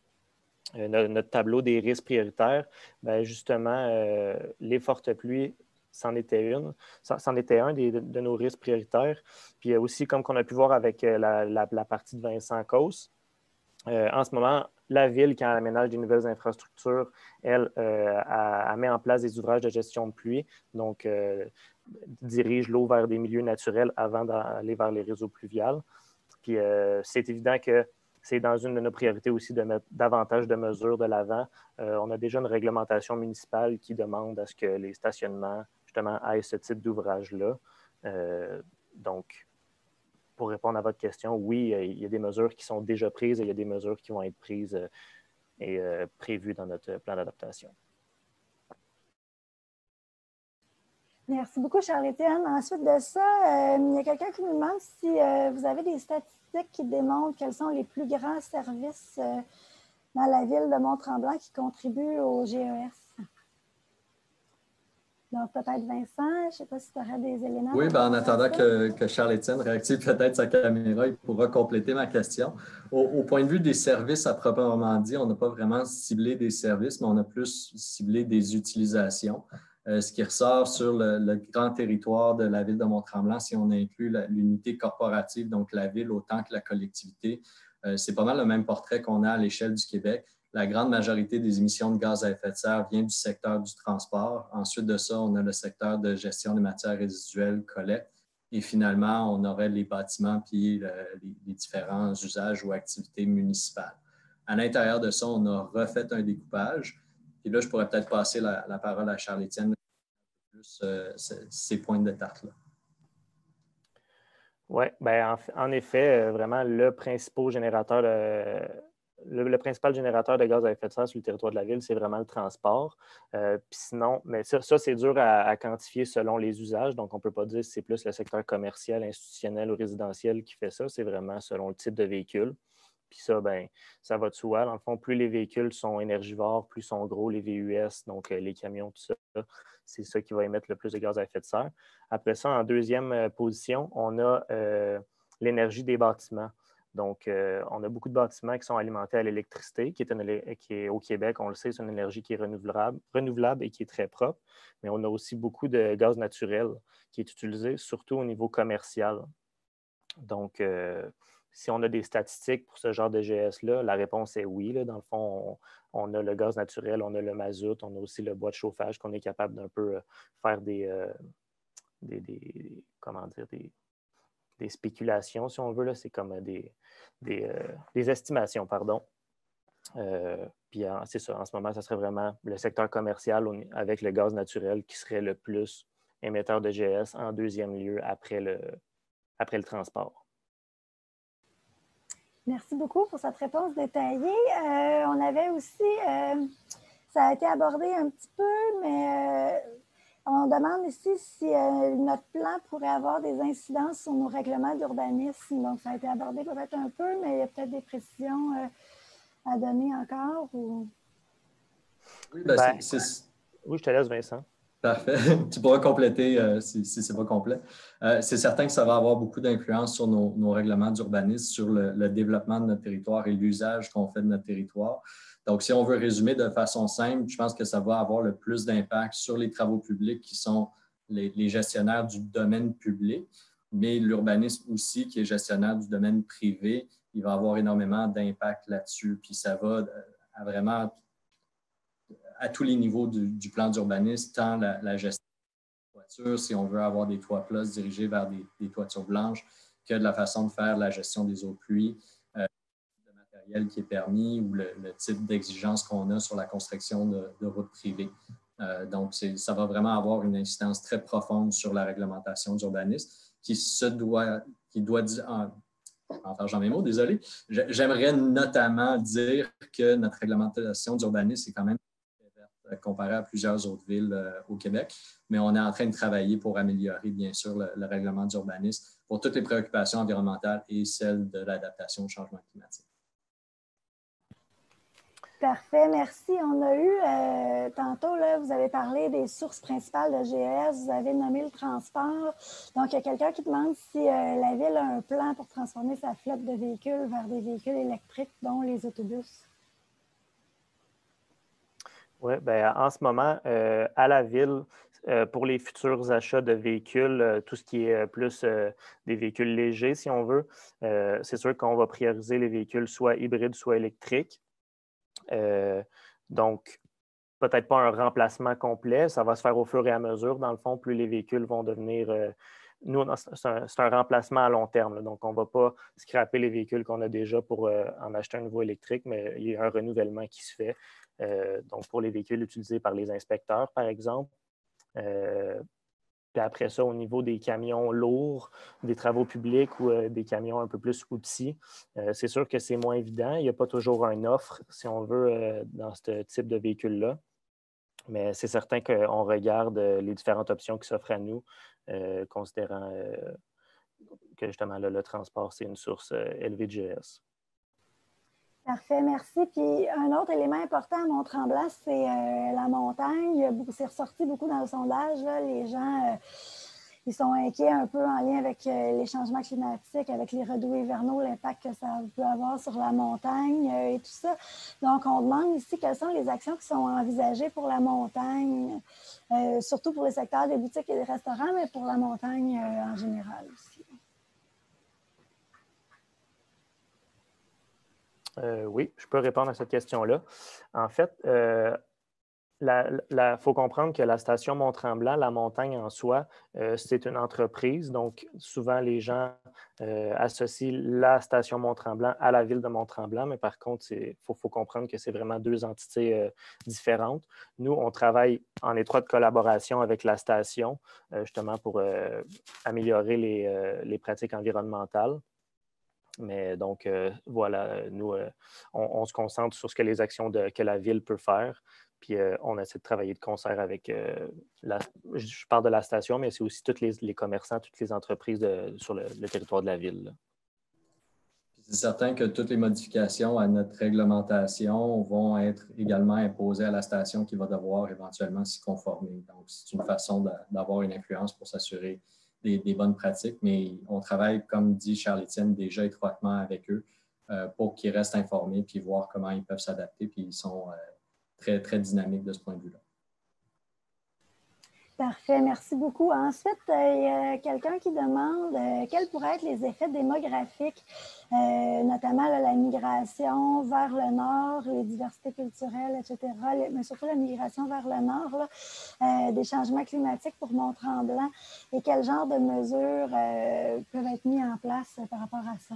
notre tableau des risques prioritaires, bien, justement, les fortes pluies, c'en était un de nos risques prioritaires. Puis aussi, comme on a pu voir avec la partie de Vincent Causse, en ce moment, la ville, quand elle aménage des nouvelles infrastructures, elle met en place des ouvrages de gestion de pluie, donc dirige l'eau vers des milieux naturels avant d'aller vers les réseaux pluviales. Puis c'est évident que c'est dans une de nos priorités aussi de mettre davantage de mesures de l'avant. On a déjà une réglementation municipale qui demande à ce que les stationnements, justement, aient ce type d'ouvrage-là. Donc, pour répondre à votre question, oui, il y a des mesures qui sont déjà prises et il y a des mesures qui vont être prises et prévues dans notre plan d'adaptation.
Merci beaucoup, Charles-Étienne. Ensuite de ça, il y a quelqu'un qui nous demande si vous avez des statistiques qui démontrent quels sont les plus grands services dans la ville de Mont-Tremblant qui contribuent au GES. Donc, peut-être Vincent, je ne sais pas si tu aurais des éléments.
Oui, ben, en attendant que Charles-Étienne réactive peut-être sa caméra, il pourra compléter ma question. Au point de vue des services à proprement dit, on n'a pas vraiment ciblé des services, mais on a plus ciblé des utilisations. Ce qui ressort sur le grand territoire de la ville de Mont-Tremblant, si on inclut l'unité corporative, donc la ville autant que la collectivité, c'est pas mal le même portrait qu'on a à l'échelle du Québec. La grande majorité des émissions de gaz à effet de serre vient du secteur du transport. Ensuite de ça, on a le secteur de gestion des matières résiduelles, collecte. Et finalement, on aurait les bâtiments puis les différents usages ou activités municipales. À l'intérieur de ça, on a refait un découpage. Et là, je pourrais peut-être passer la parole à Charles-Étienne plus ces points de tarte-là.
Oui, bien, en effet, vraiment, le principal générateur de gaz à effet de serre sur le territoire de la ville, c'est vraiment le transport. Puis sinon, mais ça c'est dur à quantifier selon les usages. Donc, on ne peut pas dire si c'est plus le secteur commercial, institutionnel ou résidentiel qui fait ça. C'est vraiment selon le type de véhicule. Puis ça, bien, ça va de soi. Dans le fond, plus les véhicules sont énergivores, plus sont gros les VUS, donc les camions, tout ça. C'est ça qui va émettre le plus de gaz à effet de serre. Après ça, en deuxième position, on a l'énergie des bâtiments. Donc, on a beaucoup de bâtiments qui sont alimentés à l'électricité, qui est au Québec, on le sait, c'est une énergie qui est renouvelable et qui est très propre. Mais on a aussi beaucoup de gaz naturel qui est utilisé, surtout au niveau commercial. Donc, si on a des statistiques pour ce genre de GS-là, la réponse est oui. Là. Dans le fond, on a le gaz naturel, on a le mazout, on a aussi le bois de chauffage qu'on est capable d'un peu faire des spéculations, si on veut. Là. C'est comme des estimations, pardon. Puis c'est ça, en ce moment, ça serait vraiment le secteur commercial avec le gaz naturel qui serait le plus émetteur de GS en deuxième lieu après le transport.
Merci beaucoup pour cette réponse détaillée. On avait aussi, ça a été abordé un petit peu, mais on demande ici si notre plan pourrait avoir des incidences sur nos règlements d'urbanisme. Donc, ça a été abordé peut-être un peu, mais il y a peut-être des précisions à donner encore. Ou...
Oui, oui, je te laisse, Vincent.
Parfait. Tu pourras compléter si ce n'est pas complet. C'est certain que ça va avoir beaucoup d'influence sur nos règlements d'urbanisme, sur le développement de notre territoire et l'usage qu'on fait de notre territoire. Donc, si on veut résumer de façon simple, je pense que ça va avoir le plus d'impact sur les travaux publics qui sont les gestionnaires du domaine public, mais l'urbanisme aussi qui est gestionnaire du domaine privé, il va avoir énormément d'impact là-dessus. Puis ça va vraiment à tous les niveaux du plan d'urbanisme, tant la gestion des toitures, si on veut avoir des toits plats dirigés vers des toitures blanches, que de la façon de faire la gestion des eaux de pluie, le matériel qui est permis ou le type d'exigence qu'on a sur la construction de routes privées. Donc, ça va vraiment avoir une incidence très profonde sur la réglementation d'urbanisme qui doit dire, enfin, j'en ai mots, désolé. J'aimerais notamment dire que notre réglementation d'urbanisme est quand même comparée à plusieurs autres villes au Québec, mais on est en train de travailler pour améliorer, bien sûr, le règlement d'urbanisme pour toutes les préoccupations environnementales et celles de l'adaptation au changement climatique.
Parfait, merci. On a eu tantôt, là, vous avez parlé des sources principales de GES, vous avez nommé le transport. Donc, il y a quelqu'un qui demande si la Ville a un plan pour transformer sa flotte de véhicules vers des véhicules électriques, dont les autobus.
Oui, bien, en ce moment, à la Ville, pour les futurs achats de véhicules, tout ce qui est plus des véhicules légers, si on veut, c'est sûr qu'on va prioriser les véhicules soit hybrides, soit électriques. Donc, peut-être pas un remplacement complet, ça va se faire au fur et à mesure. Dans le fond, plus les véhicules vont devenir... nous, c'est un remplacement à long terme. Là, donc, on ne va pas scraper les véhicules qu'on a déjà pour en acheter un nouveau électrique, mais il y a un renouvellement qui se fait. Donc, pour les véhicules utilisés par les inspecteurs, par exemple. Puis après ça, au niveau des camions lourds, des travaux publics ou des camions un peu plus outils, c'est sûr que c'est moins évident. Il n'y a pas toujours une offre, si on veut, dans ce type de véhicule-là. Mais c'est certain qu'on regarde les différentes options qui s'offrent à nous, considérant que justement le transport, c'est une source élevée de GES.
Parfait, merci. Puis un autre élément important à Mont-Tremblant, c'est la montagne. C'est ressorti beaucoup dans le sondage. Là. Les gens, ils sont inquiets un peu en lien avec les changements climatiques, avec les redoux hivernaux, l'impact que ça peut avoir sur la montagne et tout ça. Donc, on demande ici quelles sont les actions qui sont envisagées pour la montagne, surtout pour les secteurs des boutiques et des restaurants, mais pour la montagne en général aussi.
Oui, je peux répondre à cette question-là. En fait, faut comprendre que la station Mont-Tremblant, la montagne en soi, c'est une entreprise. Donc, souvent, les gens associent la station Mont-Tremblant à la ville de Mont-Tremblant, mais par contre, faut comprendre que c'est vraiment deux entités différentes. Nous, on travaille en étroite collaboration avec la station, justement pour améliorer les pratiques environnementales. Mais donc, voilà, nous, on se concentre sur ce que les actions que la ville peut faire. Puis, on essaie de travailler de concert avec, je parle de la station, mais c'est aussi tous les commerçants, toutes les entreprises sur le territoire de la ville.
C'est certain que toutes les modifications à notre réglementation vont être également imposées à la station qui va devoir éventuellement s'y conformer. Donc, c'est une façon d'avoir une influence pour s'assurer des bonnes pratiques, mais on travaille, comme dit Charles-Étienne, déjà étroitement avec eux pour qu'ils restent informés puis voir comment ils peuvent s'adapter. Puis ils sont très, très dynamiques de ce point de vue-là.
Parfait, merci beaucoup. Ensuite, il y a quelqu'un qui demande quels pourraient être les effets démographiques, notamment là, la migration vers le nord, les diversités culturelles, etc., mais surtout la migration vers le nord, là, des changements climatiques pour Mont-Tremblant et quel genre de mesures peuvent être mises en place par rapport à ça?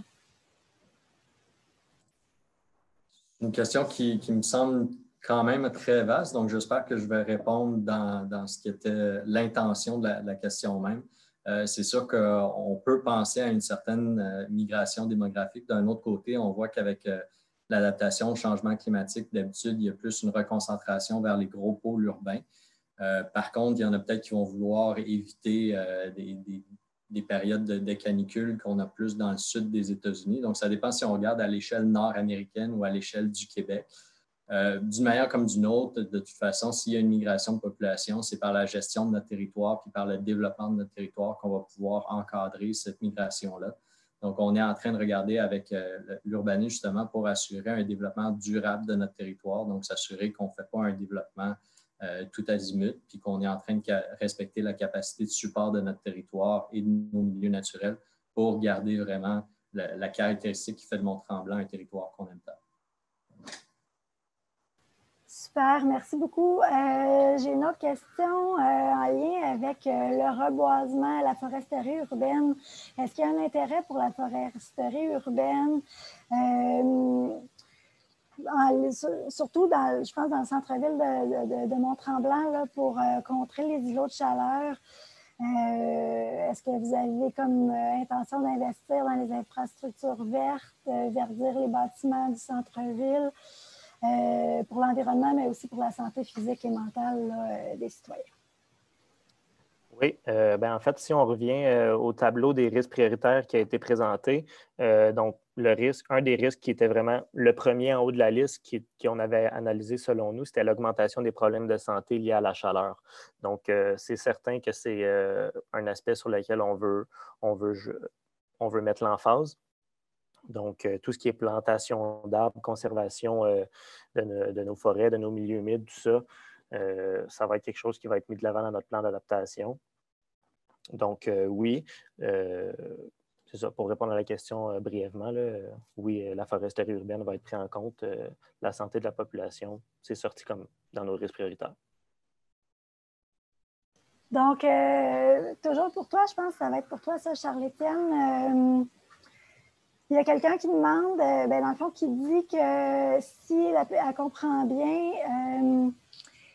Une question qui me semble quand même très vaste, donc j'espère que je vais répondre dans ce qui était l'intention de la question même. C'est sûr qu'on peut penser à une certaine migration démographique. D'un autre côté, on voit qu'avec l'adaptation au changement climatique, d'habitude, il y a plus une reconcentration vers les gros pôles urbains. Par contre, il y en a peut-être qui vont vouloir éviter des périodes de canicule qu'on a plus dans le sud des États-Unis. Donc, ça dépend si on regarde à l'échelle nord-américaine ou à l'échelle du Québec. d'une manière comme d'une autre, de toute façon, s'il y a une migration de population, c'est par la gestion de notre territoire puis par le développement de notre territoire qu'on va pouvoir encadrer cette migration-là. Donc, on est en train de regarder avec l'urbanisme justement pour assurer un développement durable de notre territoire, donc s'assurer qu'on ne fait pas un développement tout azimut, puis qu'on est en train de respecter la capacité de support de notre territoire et de nos milieux naturels pour garder vraiment la caractéristique qui fait de Mont-Tremblant un territoire qu'on aime tant.
Super, merci beaucoup. J'ai une autre question en lien avec le reboisement, la foresterie urbaine. Est-ce qu'il y a un intérêt pour la foresterie urbaine, surtout je pense dans le centre-ville de Mont-Tremblant, là, pour contrer les îlots de chaleur? Est-ce que vous avez comme intention d'investir dans les infrastructures vertes, verdir les bâtiments du centre-ville? Pour l'environnement, mais aussi pour la santé physique et mentale là, des citoyens.
Oui, en fait, si on revient au tableau des risques prioritaires qui a été présenté, donc un des risques qui était vraiment le premier en haut de la liste qu'on avait analysé selon nous, c'était l'augmentation des problèmes de santé liés à la chaleur. Donc, c'est certain que c'est un aspect sur lequel on veut mettre l'emphase. Donc, tout ce qui est plantation d'arbres, conservation de nos forêts, de nos milieux humides, tout ça, ça va être quelque chose qui va être mis de l'avant dans notre plan d'adaptation. Donc, oui, c'est ça. Pour répondre à la question brièvement, là, oui, la foresterie urbaine va être prise en compte. La santé de la population, c'est sorti comme dans nos risques prioritaires.
Donc, toujours pour toi, je pense que ça va être pour toi, ça, Charles-Étienne. Il y a quelqu'un qui demande, dans le fond, qui dit que si elle comprend bien,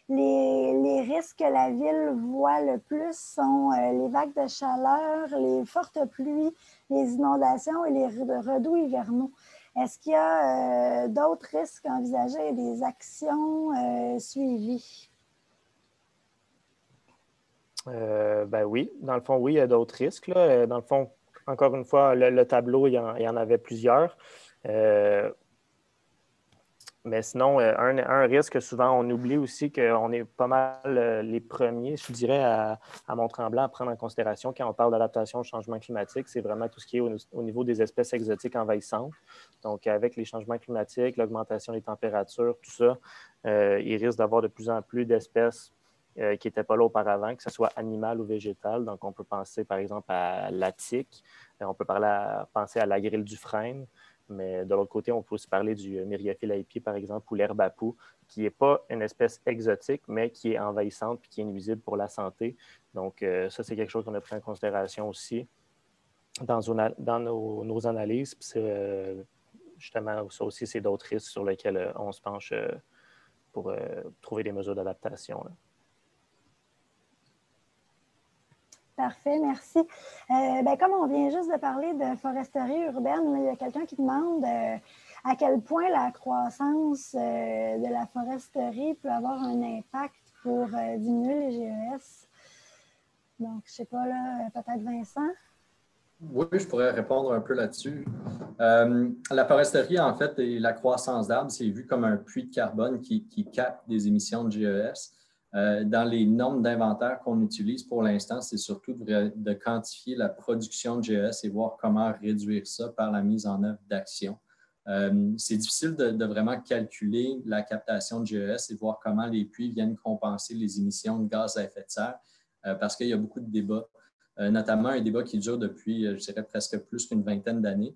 les risques que la ville voit le plus sont les vagues de chaleur, les fortes pluies, les inondations et les redoux hivernaux. Est-ce qu'il y a d'autres risques envisagés et des actions suivies?
Oui, dans le fond, oui, il y a d'autres risques, là. Dans le fond, encore une fois, le tableau, il y en avait plusieurs. Mais sinon, un risque, souvent, on oublie aussi qu'on est pas mal les premiers, je dirais, à Mont-Tremblant à prendre en considération quand on parle d'adaptation au changement climatique. C'est vraiment tout ce qui est au niveau des espèces exotiques envahissantes. Donc, avec les changements climatiques, l'augmentation des températures, tout ça, il risque d'avoir de plus en plus d'espèces qui n'étaient pas là auparavant, que ce soit animal ou végétal. Donc, on peut penser, par exemple, à la tique. On peut penser à la grille du frêne. Mais de l'autre côté, on peut aussi parler du Myriaphile aipi, par exemple, ou l'herbe à poux, qui n'est pas une espèce exotique, mais qui est envahissante et qui est nuisible pour la santé. Donc, ça, c'est quelque chose qu'on a pris en considération aussi dans nos analyses. Puis justement, ça aussi, c'est d'autres risques sur lesquels on se penche pour trouver des mesures d'adaptation.
Parfait, merci. Comme on vient juste de parler de foresterie urbaine, il y a quelqu'un qui demande à quel point la croissance de la foresterie peut avoir un impact pour diminuer les GES. Donc, je ne sais pas, là, peut-être Vincent?
Oui, je pourrais répondre un peu là-dessus. La foresterie, en fait, et la croissance d'arbres, c'est vu comme un puits de carbone qui capte des émissions de GES. Dans les normes d'inventaire qu'on utilise pour l'instant, c'est surtout de quantifier la production de GES et voir comment réduire ça par la mise en œuvre d'actions. C'est difficile de vraiment calculer la captation de GES et voir comment les puits viennent compenser les émissions de gaz à effet de serre parce qu'il y a beaucoup de débats, notamment un débat qui dure depuis, je dirais, presque plus qu'une vingtaine d'années.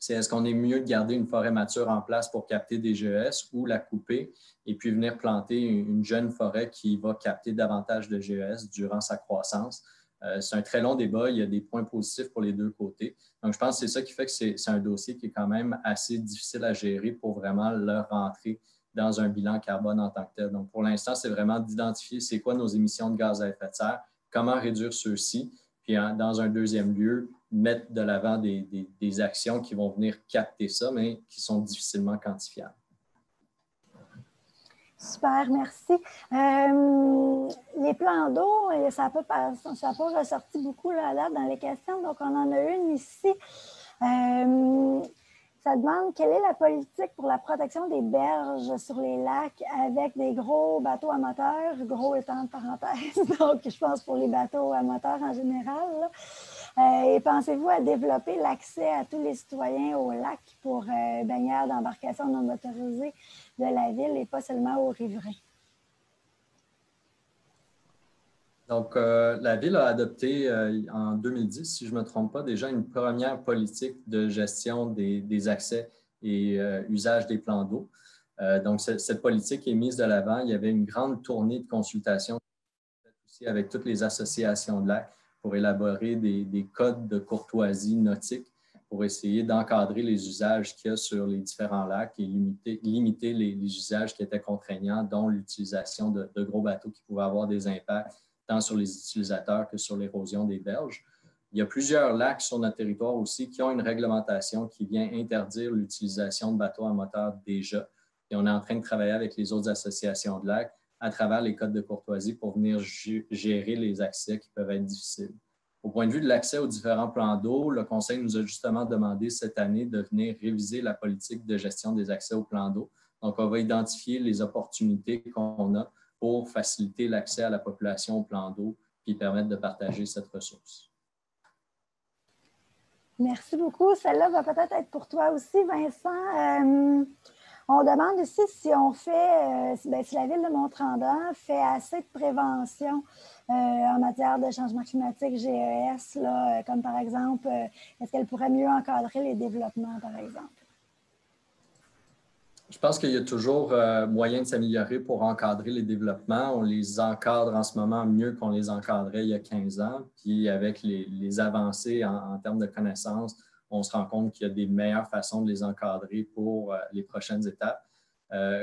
C'est est-ce qu'on est mieux de garder une forêt mature en place pour capter des GES ou la couper et puis venir planter une jeune forêt qui va capter davantage de GES durant sa croissance. C'est un très long débat. Il y a des points positifs pour les deux côtés. Donc, je pense que c'est ça qui fait que c'est un dossier qui est quand même assez difficile à gérer pour vraiment le rentrer dans un bilan carbone en tant que tel. Donc, pour l'instant, c'est vraiment d'identifier c'est quoi nos émissions de gaz à effet de serre, comment réduire ceux-ci, puis dans un deuxième lieu, mettre de l'avant des actions qui vont venir capter ça, mais qui sont difficilement quantifiables.
Super, merci. Les plans d'eau, ça n'a pas ressorti beaucoup là, à date dans les questions, donc on en a une ici. Ça demande quelle est la politique pour la protection des berges sur les lacs avec des gros bateaux à moteur, gros étant de parenthèse, donc je pense pour les bateaux à moteur en général. Et pensez-vous à développer l'accès à tous les citoyens au lac pour baigneurs d'embarcations non motorisées de la ville et pas seulement aux riverains?
Donc, la Ville a adopté en 2010, si je ne me trompe pas, déjà une première politique de gestion des accès et usage des plans d'eau. Donc, cette politique est mise de l'avant. Il y avait une grande tournée de consultation aussi avec toutes les associations de lacs pour élaborer des codes de courtoisie nautique pour essayer d'encadrer les usages qu'il y a sur les différents lacs et limiter les usages qui étaient contraignants, dont l'utilisation de gros bateaux qui pouvaient avoir des impacts tant sur les utilisateurs que sur l'érosion des berges. Il y a plusieurs lacs sur notre territoire aussi qui ont une réglementation qui vient interdire l'utilisation de bateaux à moteur déjà. Et on est en train de travailler avec les autres associations de lacs à travers les codes de courtoisie pour venir gérer les accès qui peuvent être difficiles. Au point de vue de l'accès aux différents plans d'eau, le Conseil nous a justement demandé cette année de venir réviser la politique de gestion des accès aux plans d'eau. Donc, on va identifier les opportunités qu'on a pour faciliter l'accès à la population au plan d'eau et permettre de partager cette ressource.
Merci beaucoup. Celle-là va peut-être être pour toi aussi, Vincent. On demande ici si on fait, si la Ville de Mont-Tremblant fait assez de prévention en matière de changement climatique, GES, là, comme par exemple, est-ce qu'elle pourrait mieux encadrer les développements, par exemple?
Je pense qu'il y a toujours moyen de s'améliorer pour encadrer les développements. On les encadre en ce moment mieux qu'on les encadrait il y a 15 ans. Puis avec les avancées en termes de connaissances, on se rend compte qu'il y a des meilleures façons de les encadrer pour les prochaines étapes.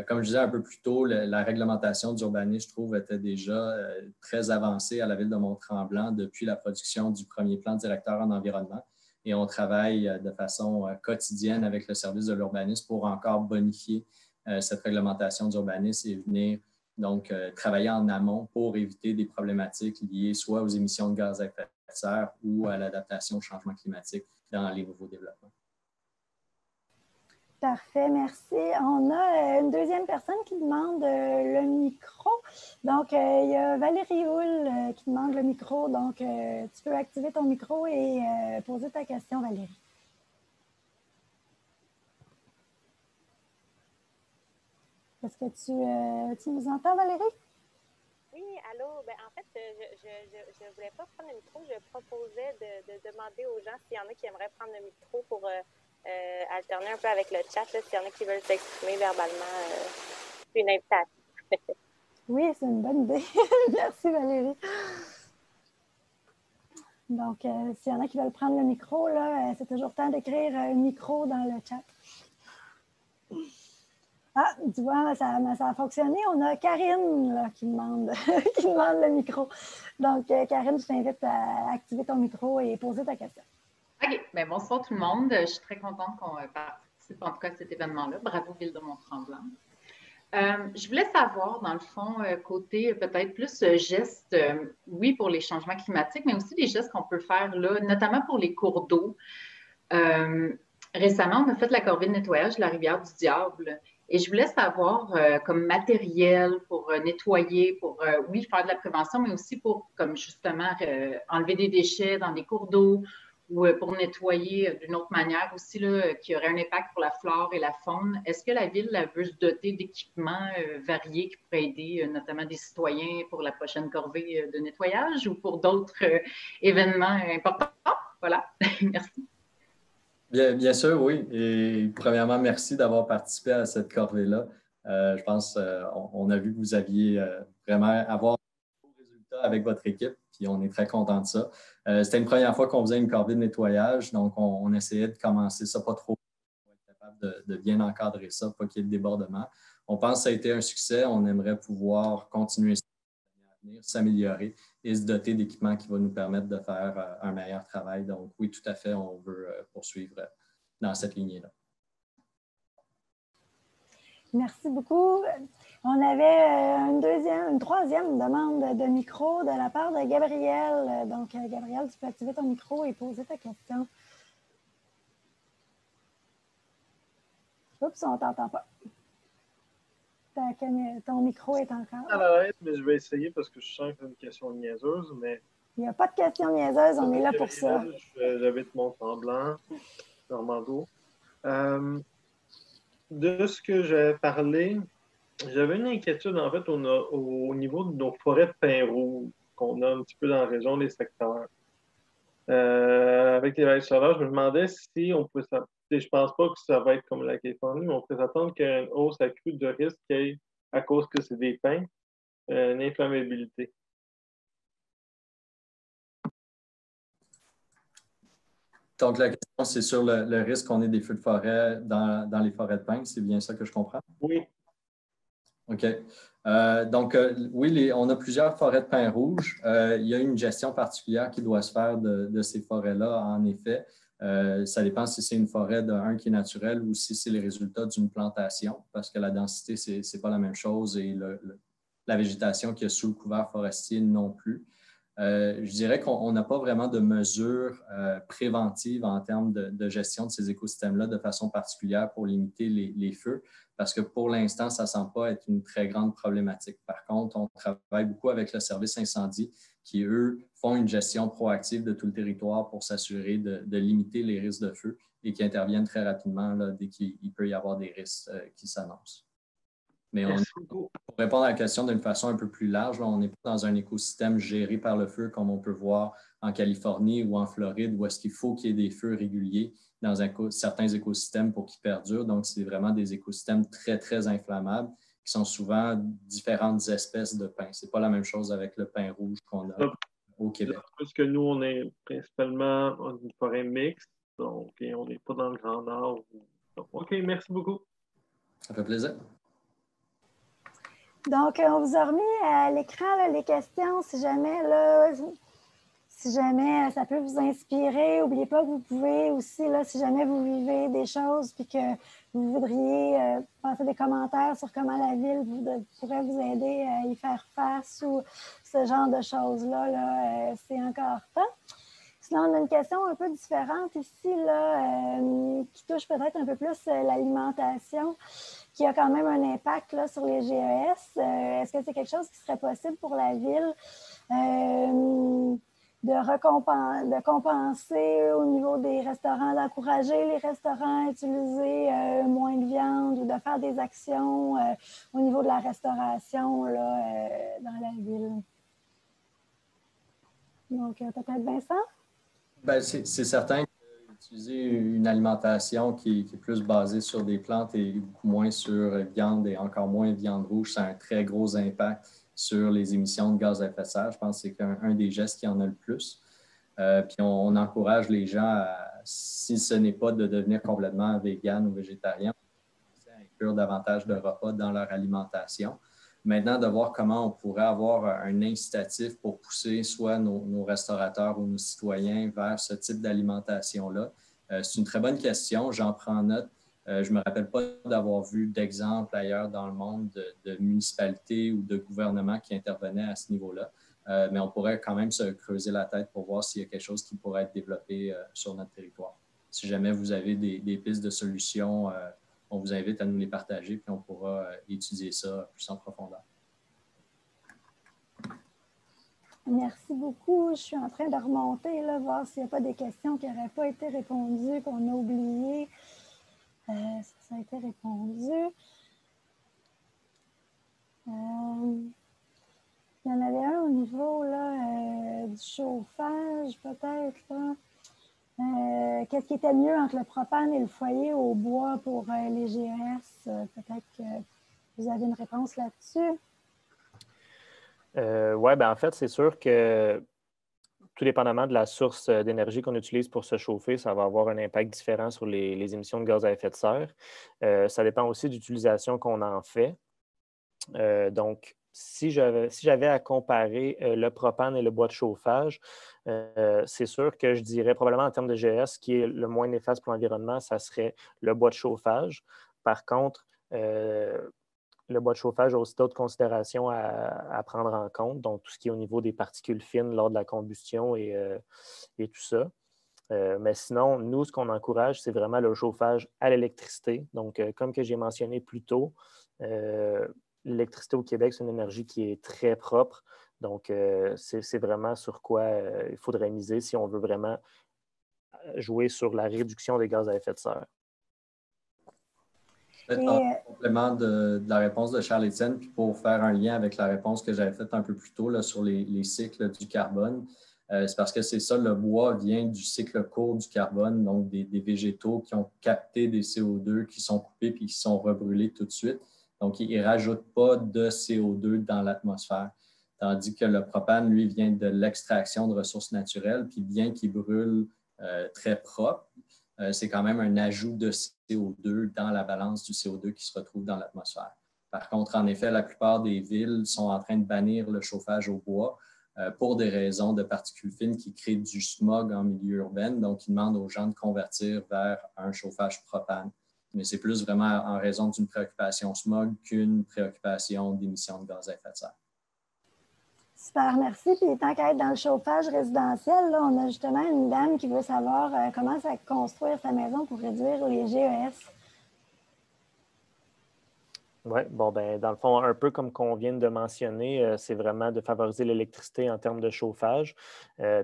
Comme je disais un peu plus tôt, la réglementation d'urbanisme, je trouve, était déjà très avancée à la Ville de Mont-Tremblant depuis la production du premier plan directeur en environnement. Et on travaille de façon quotidienne avec le service de l'urbanisme pour encore bonifier cette réglementation d'urbanisme et venir donc travailler en amont pour éviter des problématiques liées soit aux émissions de gaz à effet de serre ou à l'adaptation au changement climatique dans les nouveaux développements.
Parfait, merci. On a une deuxième personne qui demande le micro. Donc, il y a Valérie Houle qui demande le micro. Donc, tu peux activer ton micro et poser ta question, Valérie. Est-ce que tu nous entends, Valérie?
Oui, allô. Ben, en fait, je ne voulais pas prendre le micro. Je proposais de demander aux gens s'il y en a qui aimeraient prendre le micro pour alterner un peu avec le chat, s'il y en a qui veulent s'exprimer verbalement, une invitation.
Oui, c'est une bonne idée. Merci, Valérie. Donc, s'il y en a qui veulent prendre le micro, là, c'est toujours temps d'écrire un micro dans le chat. Ah, tu vois, ça a fonctionné. On a Karine là, qui demande le micro. Donc, Karine, je t'invite à activer ton micro et poser ta question.
OK. Bien, bonsoir tout le monde. Je suis très contente qu'on participe en tout cas à cet événement-là. Bravo, Ville de Mont-Tremblant. Je voulais savoir, dans le fond, côté peut-être plus gestes, oui, pour les changements climatiques, mais aussi des gestes qu'on peut faire là, notamment pour les cours d'eau. Récemment, on a fait la corvée de nettoyage de la rivière du Diable. Et je voulais savoir, comme matériel pour nettoyer, pour, oui, faire de la prévention, mais aussi pour, comme justement, enlever des déchets dans des cours d'eau ou pour nettoyer d'une autre manière aussi, là, qui aurait un impact pour la flore et la faune. Est-ce que la Ville veut se doter d'équipements variés qui pourraient aider notamment des citoyens pour la prochaine corvée de nettoyage ou pour d'autres événements importants? Voilà, merci.
Bien sûr, oui. Et premièrement, merci d'avoir participé à cette corvée-là. Je pense qu'on a vu que vous aviez vraiment avoir de beaux résultats avec votre équipe, puis on est très content de ça. C'était une première fois qu'on faisait une corvée de nettoyage, donc on essayait de commencer ça pas trop pour être capable de bien encadrer ça, pas qu'il y ait de débordement. On pense que ça a été un succès. On aimerait pouvoir continuer ça à venir, s'améliorer et se doter d'équipements qui vont nous permettre de faire un meilleur travail. Donc oui, tout à fait, on veut poursuivre dans cette lignée-là.
Merci beaucoup. On avait une troisième demande de micro de la part de Gabriel. Donc, Gabriel, tu peux activer ton micro et poser ta question. Oups, on ne t'entend pas. Ton micro est encore.
À l'arrêt, mais je vais essayer parce que je sens que c'est une question niaiseuse, mais...
Il n'y a pas de question niaiseuse, on est là pour ça.
J'habite Mont-Tremblant, Normando. De ce que j'avais parlé, j'avais une inquiétude, en fait, au niveau de nos forêts de pins rouges qu'on a un petit peu dans la région des secteurs. Avec les vagues sauvages, je me demandais si on pouvait s'attendre, je pense pas que ça va être comme la Californie, mais on peut s'attendre qu'il y ait une hausse accrue de risque qu'il y ait, à cause que c'est des pins, une inflammabilité.
Donc, la question, c'est sur le risque qu'on ait des feux de forêt dans les forêts de pins. C'est bien ça que je comprends?
Oui.
OK. Oui, on a plusieurs forêts de pins rouges. Il y a une gestion particulière qui doit se faire de ces forêts-là, en effet. Ça dépend si c'est une forêt qui est naturelle ou si c'est les résultats d'une plantation, parce que la densité, ce n'est pas la même chose et la végétation qui est sous le couvert forestier non plus. Je dirais qu'on n'a pas vraiment de mesures préventives en termes de gestion de ces écosystèmes-là de façon particulière pour limiter les feux, parce que pour l'instant, ça ne semble pas être une très grande problématique. Par contre, on travaille beaucoup avec le service incendie qui, eux, font une gestion proactive de tout le territoire pour s'assurer de limiter les risques de feu et qui interviennent très rapidement là, dès qu'il peut y avoir des risques qui s'annoncent. Mais pour répondre à la question d'une façon un peu plus large, là, on n'est pas dans un écosystème géré par le feu comme on peut voir en Californie ou en Floride, où est-ce qu'il faut qu'il y ait des feux réguliers dans certains écosystèmes pour qu'ils perdurent. Donc, c'est vraiment des écosystèmes très, très inflammables qui sont souvent différentes espèces de pins. Ce n'est pas la même chose avec le pin rouge qu'on a au Québec.
Parce que nous, on est principalement une forêt mixte, donc on n'est pas dans le Grand Nord. Donc, OK, merci beaucoup.
Ça fait plaisir.
Donc, on vous a remis à l'écran les questions. Si jamais ça peut vous inspirer, n'oubliez pas que vous pouvez aussi, si jamais vous vivez des choses puis que vous voudriez passer des commentaires sur comment la ville pourrait vous aider à y faire face ou ce genre de choses-là, c'est encore temps. Sinon, on a une question un peu différente ici, qui touche peut-être un peu plus l'alimentation, qui a quand même un impact sur les GES. Est-ce que c'est quelque chose qui serait possible pour la ville de compenser au niveau des restaurants, d'encourager les restaurants à utiliser moins de viande ou de faire des actions au niveau de la restauration dans la ville? Donc, peut-être Vincent?
Bien, c'est certain qu'utiliser une alimentation qui est plus basée sur des plantes et beaucoup moins sur viande et encore moins viande rouge, ça a un très gros impact sur les émissions de gaz à effet de serre. Je pense que c'est un des gestes qui en a le plus. Puis on encourage les gens, si ce n'est pas de devenir complètement vegan ou végétarien, à inclure davantage de repas dans leur alimentation. Maintenant, de voir comment on pourrait avoir un incitatif pour pousser soit nos restaurateurs ou nos citoyens vers ce type d'alimentation-là. C'est une très bonne question, j'en prends note. Je ne me rappelle pas d'avoir vu d'exemple ailleurs dans le monde de municipalités ou de gouvernements qui intervenaient à ce niveau-là. Mais on pourrait quand même se creuser la tête pour voir s'il y a quelque chose qui pourrait être développé sur notre territoire. Si jamais vous avez des pistes de solutions, on vous invite à nous les partager, puis on pourra étudier ça plus en profondeur.
Merci beaucoup. Je suis en train de remonter, voir s'il n'y a pas des questions qui n'auraient pas été répondues, qu'on a oubliées. Ça a été répondu. Il y en avait un au niveau du chauffage, peut-être. Qu'est-ce qui était mieux entre le propane et le foyer au bois pour les GES? Peut-être que vous avez une réponse là-dessus.
Oui, en fait, c'est sûr que tout dépendamment de la source d'énergie qu'on utilise pour se chauffer, ça va avoir un impact différent sur les émissions de gaz à effet de serre. Ça dépend aussi de l'utilisation qu'on en fait. Donc, si j'avais à comparer le propane et le bois de chauffage, c'est sûr que je dirais probablement en termes de GES, ce qui est le moins néfaste pour l'environnement, ça serait le bois de chauffage. Par contre, le bois de chauffage a aussi d'autres considérations à prendre en compte, donc tout ce qui est au niveau des particules fines lors de la combustion et tout ça. Mais sinon, nous, ce qu'on encourage, c'est vraiment le chauffage à l'électricité. Donc, comme que j'ai mentionné plus tôt, l'électricité au Québec, c'est une énergie qui est très propre. Donc, c'est vraiment sur quoi il faudrait miser si on veut vraiment jouer sur la réduction des gaz à effet de serre.
En complément de la réponse de Charles-Étienne, puis pour faire un lien avec la réponse que j'avais faite un peu plus tôt là, sur les cycles du carbone, c'est parce que c'est ça, le bois vient du cycle court du carbone, donc des végétaux qui ont capté des CO2 qui sont coupés puis qui sont rebrûlés tout de suite. Donc, ils ne rajoutent pas de CO2 dans l'atmosphère. Tandis que le propane, lui, vient de l'extraction de ressources naturelles, puis bien qu'il brûle très propre, c'est quand même un ajout de CO2 dans la balance du CO2 qui se retrouve dans l'atmosphère. Par contre, en effet, la plupart des villes sont en train de bannir le chauffage au bois pour des raisons de particules fines qui créent du smog en milieu urbain. Donc, ils demandent aux gens de convertir vers un chauffage propane. Mais c'est plus vraiment en raison d'une préoccupation smog qu'une préoccupation d'émissions de gaz à effet de serre.
Super, merci. Puis tant qu'à être dans le chauffage résidentiel, là, on a justement une dame qui veut savoir comment ça construire sa maison pour réduire les GES.
Oui, bon, ben, dans le fond, un peu comme qu'on vient de mentionner, c'est vraiment de favoriser l'électricité en termes de chauffage.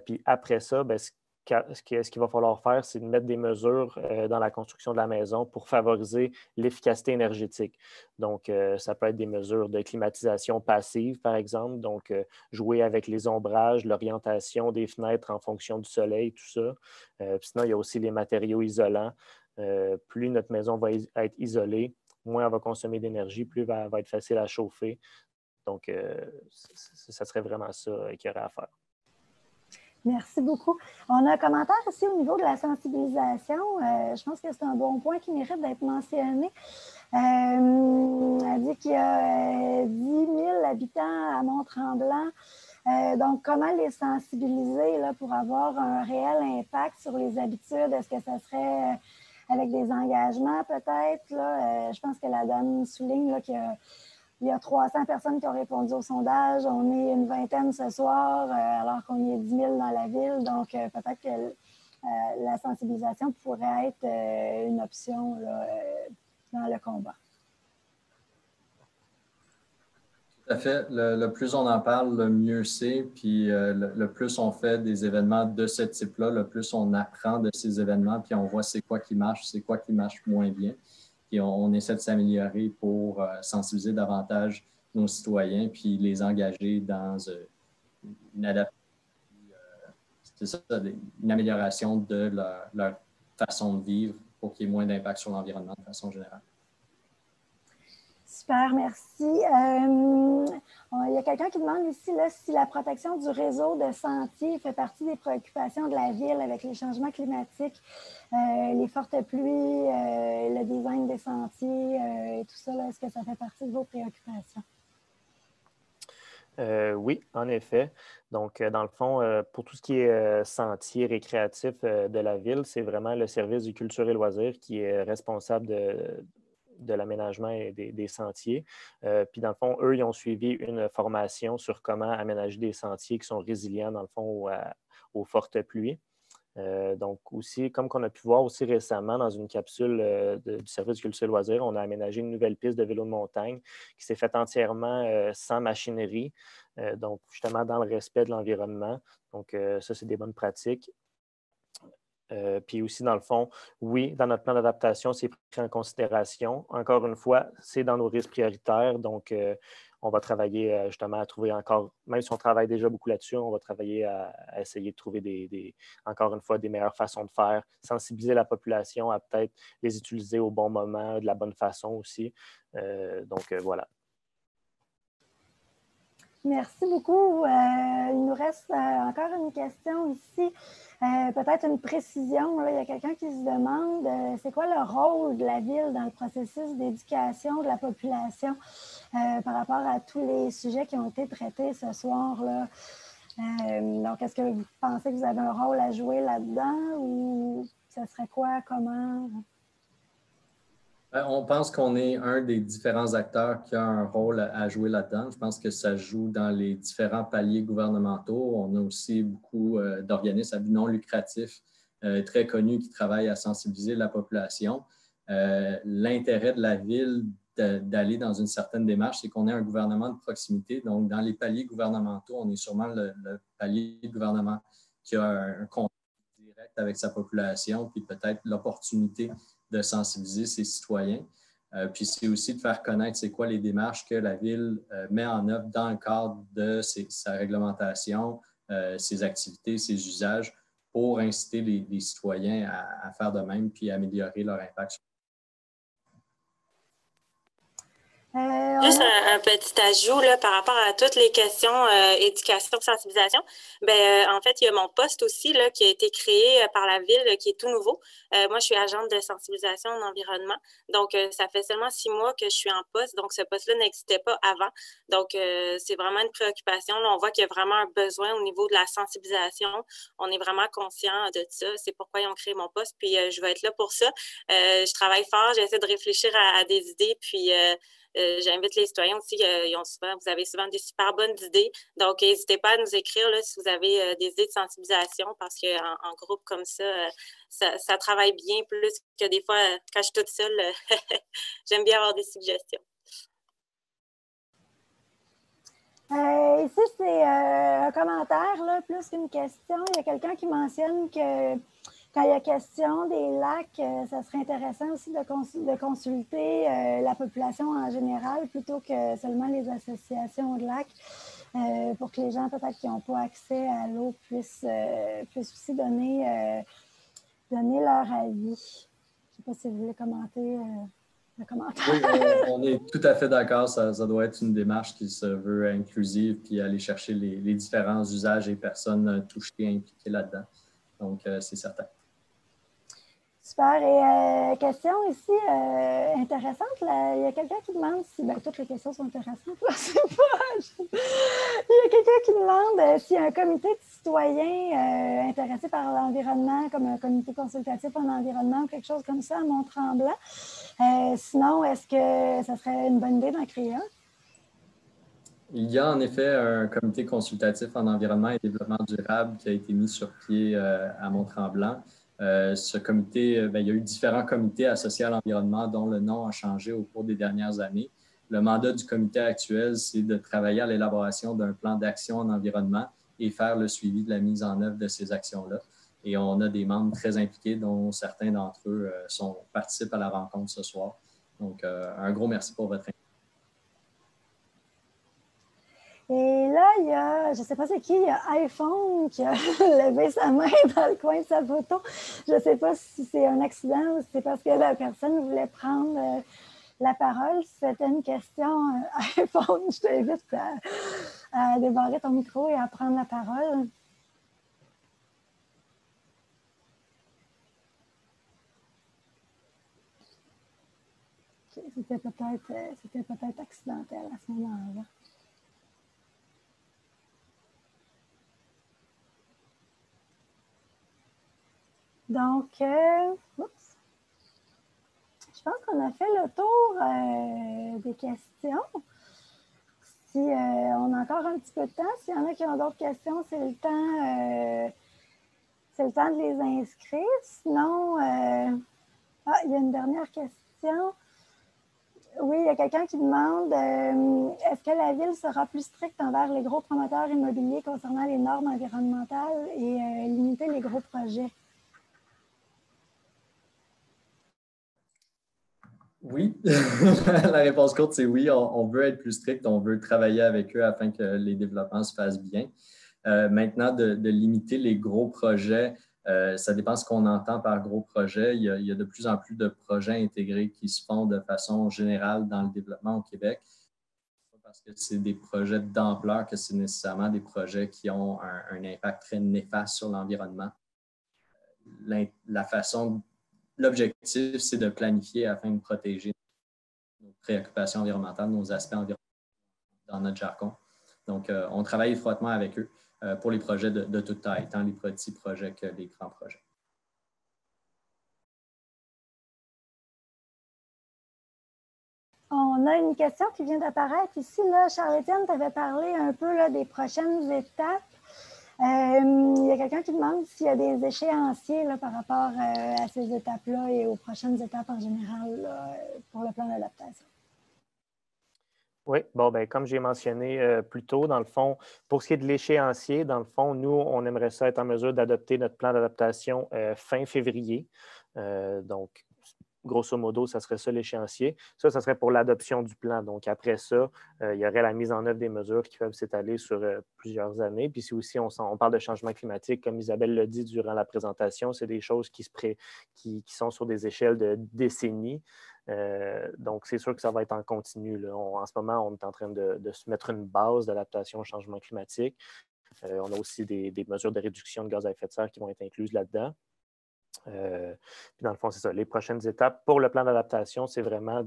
Puis après ça, ben, ce qu'il va falloir faire, c'est de mettre des mesures dans la construction de la maison pour favoriser l'efficacité énergétique. Donc, ça peut être des mesures de climatisation passive, par exemple. Donc, jouer avec les ombrages, l'orientation des fenêtres en fonction du soleil, tout ça. Sinon, il y a aussi les matériaux isolants. Plus notre maison va être isolée, moins elle va consommer d'énergie, plus elle va être facile à chauffer. Donc, ça serait vraiment ça qu'il y aurait à faire.
Merci beaucoup. On a un commentaire aussi au niveau de la sensibilisation. Je pense que c'est un bon point qui mérite d'être mentionné. Elle dit qu'il y a 10 000 habitants à Mont-Tremblant. Donc, comment les sensibiliser là, pour avoir un réel impact sur les habitudes? Est-ce que ça serait avec des engagements peut-être? Je pense que la dame souligne là, qu'il y a 300 personnes qui ont répondu au sondage. On est une vingtaine ce soir, alors qu'on est 10 000 dans la ville. Donc, peut-être que la sensibilisation pourrait être une option là, dans le combat.
Tout à fait. Le plus on en parle, le mieux c'est. Puis le plus on fait des événements de ce type-là, le plus on apprend de ces événements, puis on voit c'est quoi qui marche moins bien. Puis on essaie de s'améliorer pour sensibiliser davantage nos citoyens, puis les engager dans une adaptation, une amélioration de leur façon de vivre pour qu'il y ait moins d'impact sur l'environnement de façon générale.
Super, merci. Il y a quelqu'un qui demande ici là, si la protection du réseau de sentiers fait partie des préoccupations de la ville avec les changements climatiques, les fortes pluies, le design des sentiers et tout ça. Est-ce que ça fait partie de vos préoccupations?
Oui, en effet. Donc, dans le fond, pour tout ce qui est sentiers récréatifs de la ville, c'est vraiment le service du culture et loisirs qui est responsable de l'aménagement et des sentiers. Puis, dans le fond, eux, ils ont suivi une formation sur comment aménager des sentiers qui sont résilients, dans le fond, aux fortes pluies. Donc, aussi, comme qu'on a pu voir aussi récemment dans une capsule du service du culture et loisirs, on a aménagé une nouvelle piste de vélo de montagne qui s'est faite entièrement sans machinerie, donc justement dans le respect de l'environnement. Donc, ça, c'est des bonnes pratiques. Puis aussi, dans le fond, oui, dans notre plan d'adaptation, c'est pris en considération. Encore une fois, c'est dans nos risques prioritaires. Donc, on va travailler justement à trouver encore, même si on travaille déjà beaucoup là-dessus, on va travailler à essayer de trouver encore une fois, des meilleures façons de faire, sensibiliser la population à peut-être les utiliser au bon moment, de la bonne façon aussi. Donc, voilà.
Merci beaucoup. Il nous reste encore une question ici. Peut-être une précision. Là, il y a quelqu'un qui se demande c'est quoi le rôle de la ville dans le processus d'éducation de la population par rapport à tous les sujets qui ont été traités ce soir. Là. Donc, est-ce que vous pensez que vous avez un rôle à jouer là-dedans ou ce serait quoi, comment?
On pense qu'on est un des différents acteurs qui a un rôle à jouer là-dedans. Je pense que ça joue dans les différents paliers gouvernementaux. On a aussi beaucoup d'organismes à but non lucratif très connus qui travaillent à sensibiliser la population. L'intérêt de la ville d'aller dans une certaine démarche, c'est qu'on ait un gouvernement de proximité. Donc, dans les paliers gouvernementaux, on est sûrement le palier de gouvernement qui a un contact direct avec sa population, puis peut-être l'opportunité de sensibiliser ses citoyens. Puis c'est aussi de faire connaître c'est quoi les démarches que la ville met en œuvre dans le cadre de sa réglementation, ses activités, ses usages, pour inciter les citoyens à faire de même puis améliorer leur impact.
Juste un petit ajout là, par rapport à toutes les questions éducation, sensibilisation. En fait, il y a mon poste aussi là, qui a été créé par la ville, qui est tout nouveau. Moi, je suis agente de sensibilisation en environnement. Donc, ça fait seulement 6 mois que je suis en poste. Donc, ce poste-là n'existait pas avant. Donc, c'est vraiment une préoccupation. Là, on voit qu'il y a vraiment un besoin au niveau de la sensibilisation. On est vraiment conscient de ça. C'est pourquoi ils ont créé mon poste. Puis, je vais être là pour ça. Je travaille fort. J'essaie de réfléchir à des idées. Puis, j'invite les citoyens aussi, vous avez souvent des super bonnes idées. Donc, n'hésitez pas à nous écrire là, si vous avez des idées de sensibilisation parce qu'en groupe comme ça, ça travaille bien plus que des fois, quand je suis toute seule, j'aime bien avoir des suggestions.
Ici, c'est un commentaire, là, plus qu'une question. Il y a quelqu'un qui mentionne que quand il y a question des lacs, ça serait intéressant aussi de consulter la population en général plutôt que seulement les associations de lacs pour que les gens peut-être qui n'ont pas accès à l'eau puissent aussi donner leur avis. Je ne sais pas si vous voulez commenter le commentaire.
Oui, on est tout à fait d'accord. Ça doit être une démarche qui se veut inclusive puis aller chercher les différents usages et personnes touchées, impliquées là-dedans. Donc, c'est certain.
Super. Et question ici intéressante. Là, il y a quelqu'un qui demande si... toutes les questions sont intéressantes. Là, c'est pas... Il y a quelqu'un qui demande s'il y a un comité de citoyens intéressés par l'environnement, comme un comité consultatif en environnement ou quelque chose comme ça à Mont-Tremblant. Sinon, est-ce que ça serait une bonne idée d'en créer un?
Il y a en effet un comité consultatif en environnement et développement durable qui a été mis sur pied à Mont-Tremblant. Ce comité, il y a eu différents comités associés à l'environnement dont le nom a changé au cours des dernières années. Le mandat du comité actuel, c'est de travailler à l'élaboration d'un plan d'action en environnement et faire le suivi de la mise en œuvre de ces actions-là. Et on a des membres très impliqués, dont certains d'entre eux participent à la rencontre ce soir. Donc, un gros merci pour votre invitation.
Et là, il y a, je ne sais pas c'est qui, il y a iPhone qui a levé sa main dans le coin de sa photo. Je ne sais pas si c'est un accident ou si c'est parce que la personne voulait prendre la parole. Si c'était une question iPhone, je t'invite à débarrer ton micro et à prendre la parole. C'était peut-être accidentel à ce moment-là. Donc, oups. Je pense qu'on a fait le tour des questions. Si on a encore un petit peu de temps, s'il y en a qui ont d'autres questions, c'est le temps de les inscrire. Sinon, il y a une dernière question. Oui, il y a quelqu'un qui demande est-ce que la Ville sera plus stricte envers les gros promoteurs immobiliers concernant les normes environnementales et limiter les gros projets?
Oui, la réponse courte, c'est oui. On veut être plus strict, on veut travailler avec eux afin que les développements se fassent bien. Maintenant, de limiter les gros projets, ça dépend de ce qu'on entend par gros projet. Il y a de plus en plus de projets intégrés qui se font de façon générale dans le développement au Québec. Pas parce que c'est des projets d'ampleur que c'est nécessairement des projets qui ont un impact très néfaste sur l'environnement. L'objectif, c'est de planifier afin de protéger nos préoccupations environnementales, nos aspects environnementaux dans notre jargon. Donc, on travaille étroitement avec eux pour les projets de toute taille, tant les petits projets que les grands projets.
On a une question qui vient d'apparaître ici. Là, Charles-Étienne, tu avais parlé un peu là, des prochaines étapes. Il y a quelqu'un qui demande s'il y a des échéanciers là, par rapport à ces étapes-là et aux prochaines étapes en général là, pour le plan d'adaptation.
Oui, bon, ben, comme j'ai mentionné plus tôt, dans le fond, pour ce qui est de l'échéancier, dans le fond, nous, on aimerait ça être en mesure d'adopter notre plan d'adaptation fin février. Donc, grosso modo, ça serait ça l'échéancier. Ça serait pour l'adoption du plan. Donc, après ça, il y aurait la mise en œuvre des mesures qui peuvent s'étaler sur plusieurs années. Puis si aussi on parle de changement climatique, comme Isabelle l'a dit durant la présentation, c'est des choses qui sont sur des échelles de décennies. Donc, c'est sûr que ça va être en continu. Là. En ce moment, on est en train de se mettre une base d'adaptation au changement climatique. On a aussi des mesures de réduction de gaz à effet de serre qui vont être incluses là-dedans. Puis dans le fond, c'est ça. Les prochaines étapes pour le plan d'adaptation, c'est vraiment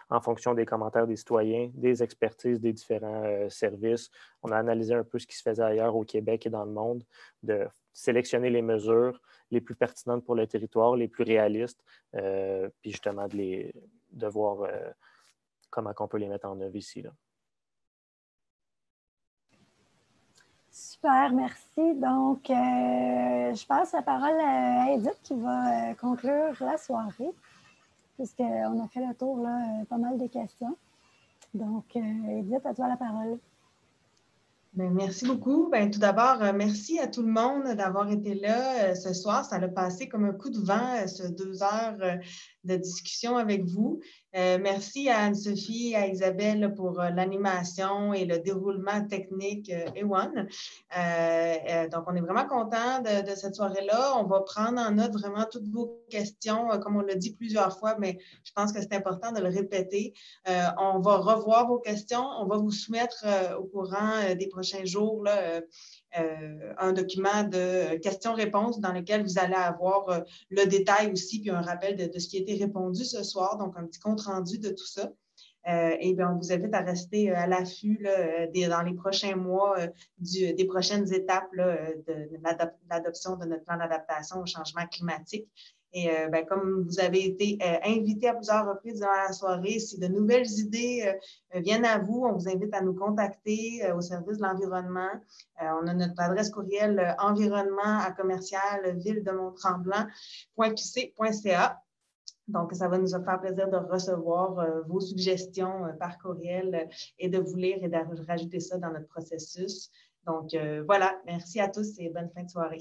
en fonction des commentaires des citoyens, des expertises des différents services. On a analysé un peu ce qui se faisait ailleurs au Québec et dans le monde, de sélectionner les mesures les plus pertinentes pour le territoire, les plus réalistes, puis justement de voir comment on peut les mettre en œuvre ici, là.
Super, merci. Donc, je passe la parole à Edith qui va conclure la soirée, puisqu'on a fait le tour, là, pas mal de questions. Donc, Edith, à toi la parole.
Bien, merci beaucoup. Bien, tout d'abord, merci à tout le monde d'avoir été là ce soir. Ça a passé comme un coup de vent, ces 2 heures de discussion avec vous. Merci à Anne-Sophie et à Isabelle pour l'animation et le déroulement technique Ewan. Donc, on est vraiment content de cette soirée-là. On va prendre en note vraiment toutes vos questions, comme on l'a dit plusieurs fois, mais je pense que c'est important de le répéter. On va revoir vos questions. On va vous soumettre au courant des prochains jours là, un document de questions-réponses dans lequel vous allez avoir le détail aussi, puis un rappel de ce qui a été répondu ce soir, donc un petit compte-rendu de tout ça. Et bien, on vous invite à rester à l'affût dans les prochains mois des prochaines étapes là, de l'adoption de notre plan d'adaptation au changement climatique. Et bien, comme vous avez été invité à plusieurs reprises durant la soirée, si de nouvelles idées viennent à vous, on vous invite à nous contacter au service de l'environnement. On a notre adresse courriel environnement@ville-de-mont-tremblant.qc.ca. Donc, ça va nous faire plaisir de recevoir vos suggestions par courriel et de vous lire et de rajouter ça dans notre processus. Donc, voilà, merci à tous et bonne fin de soirée.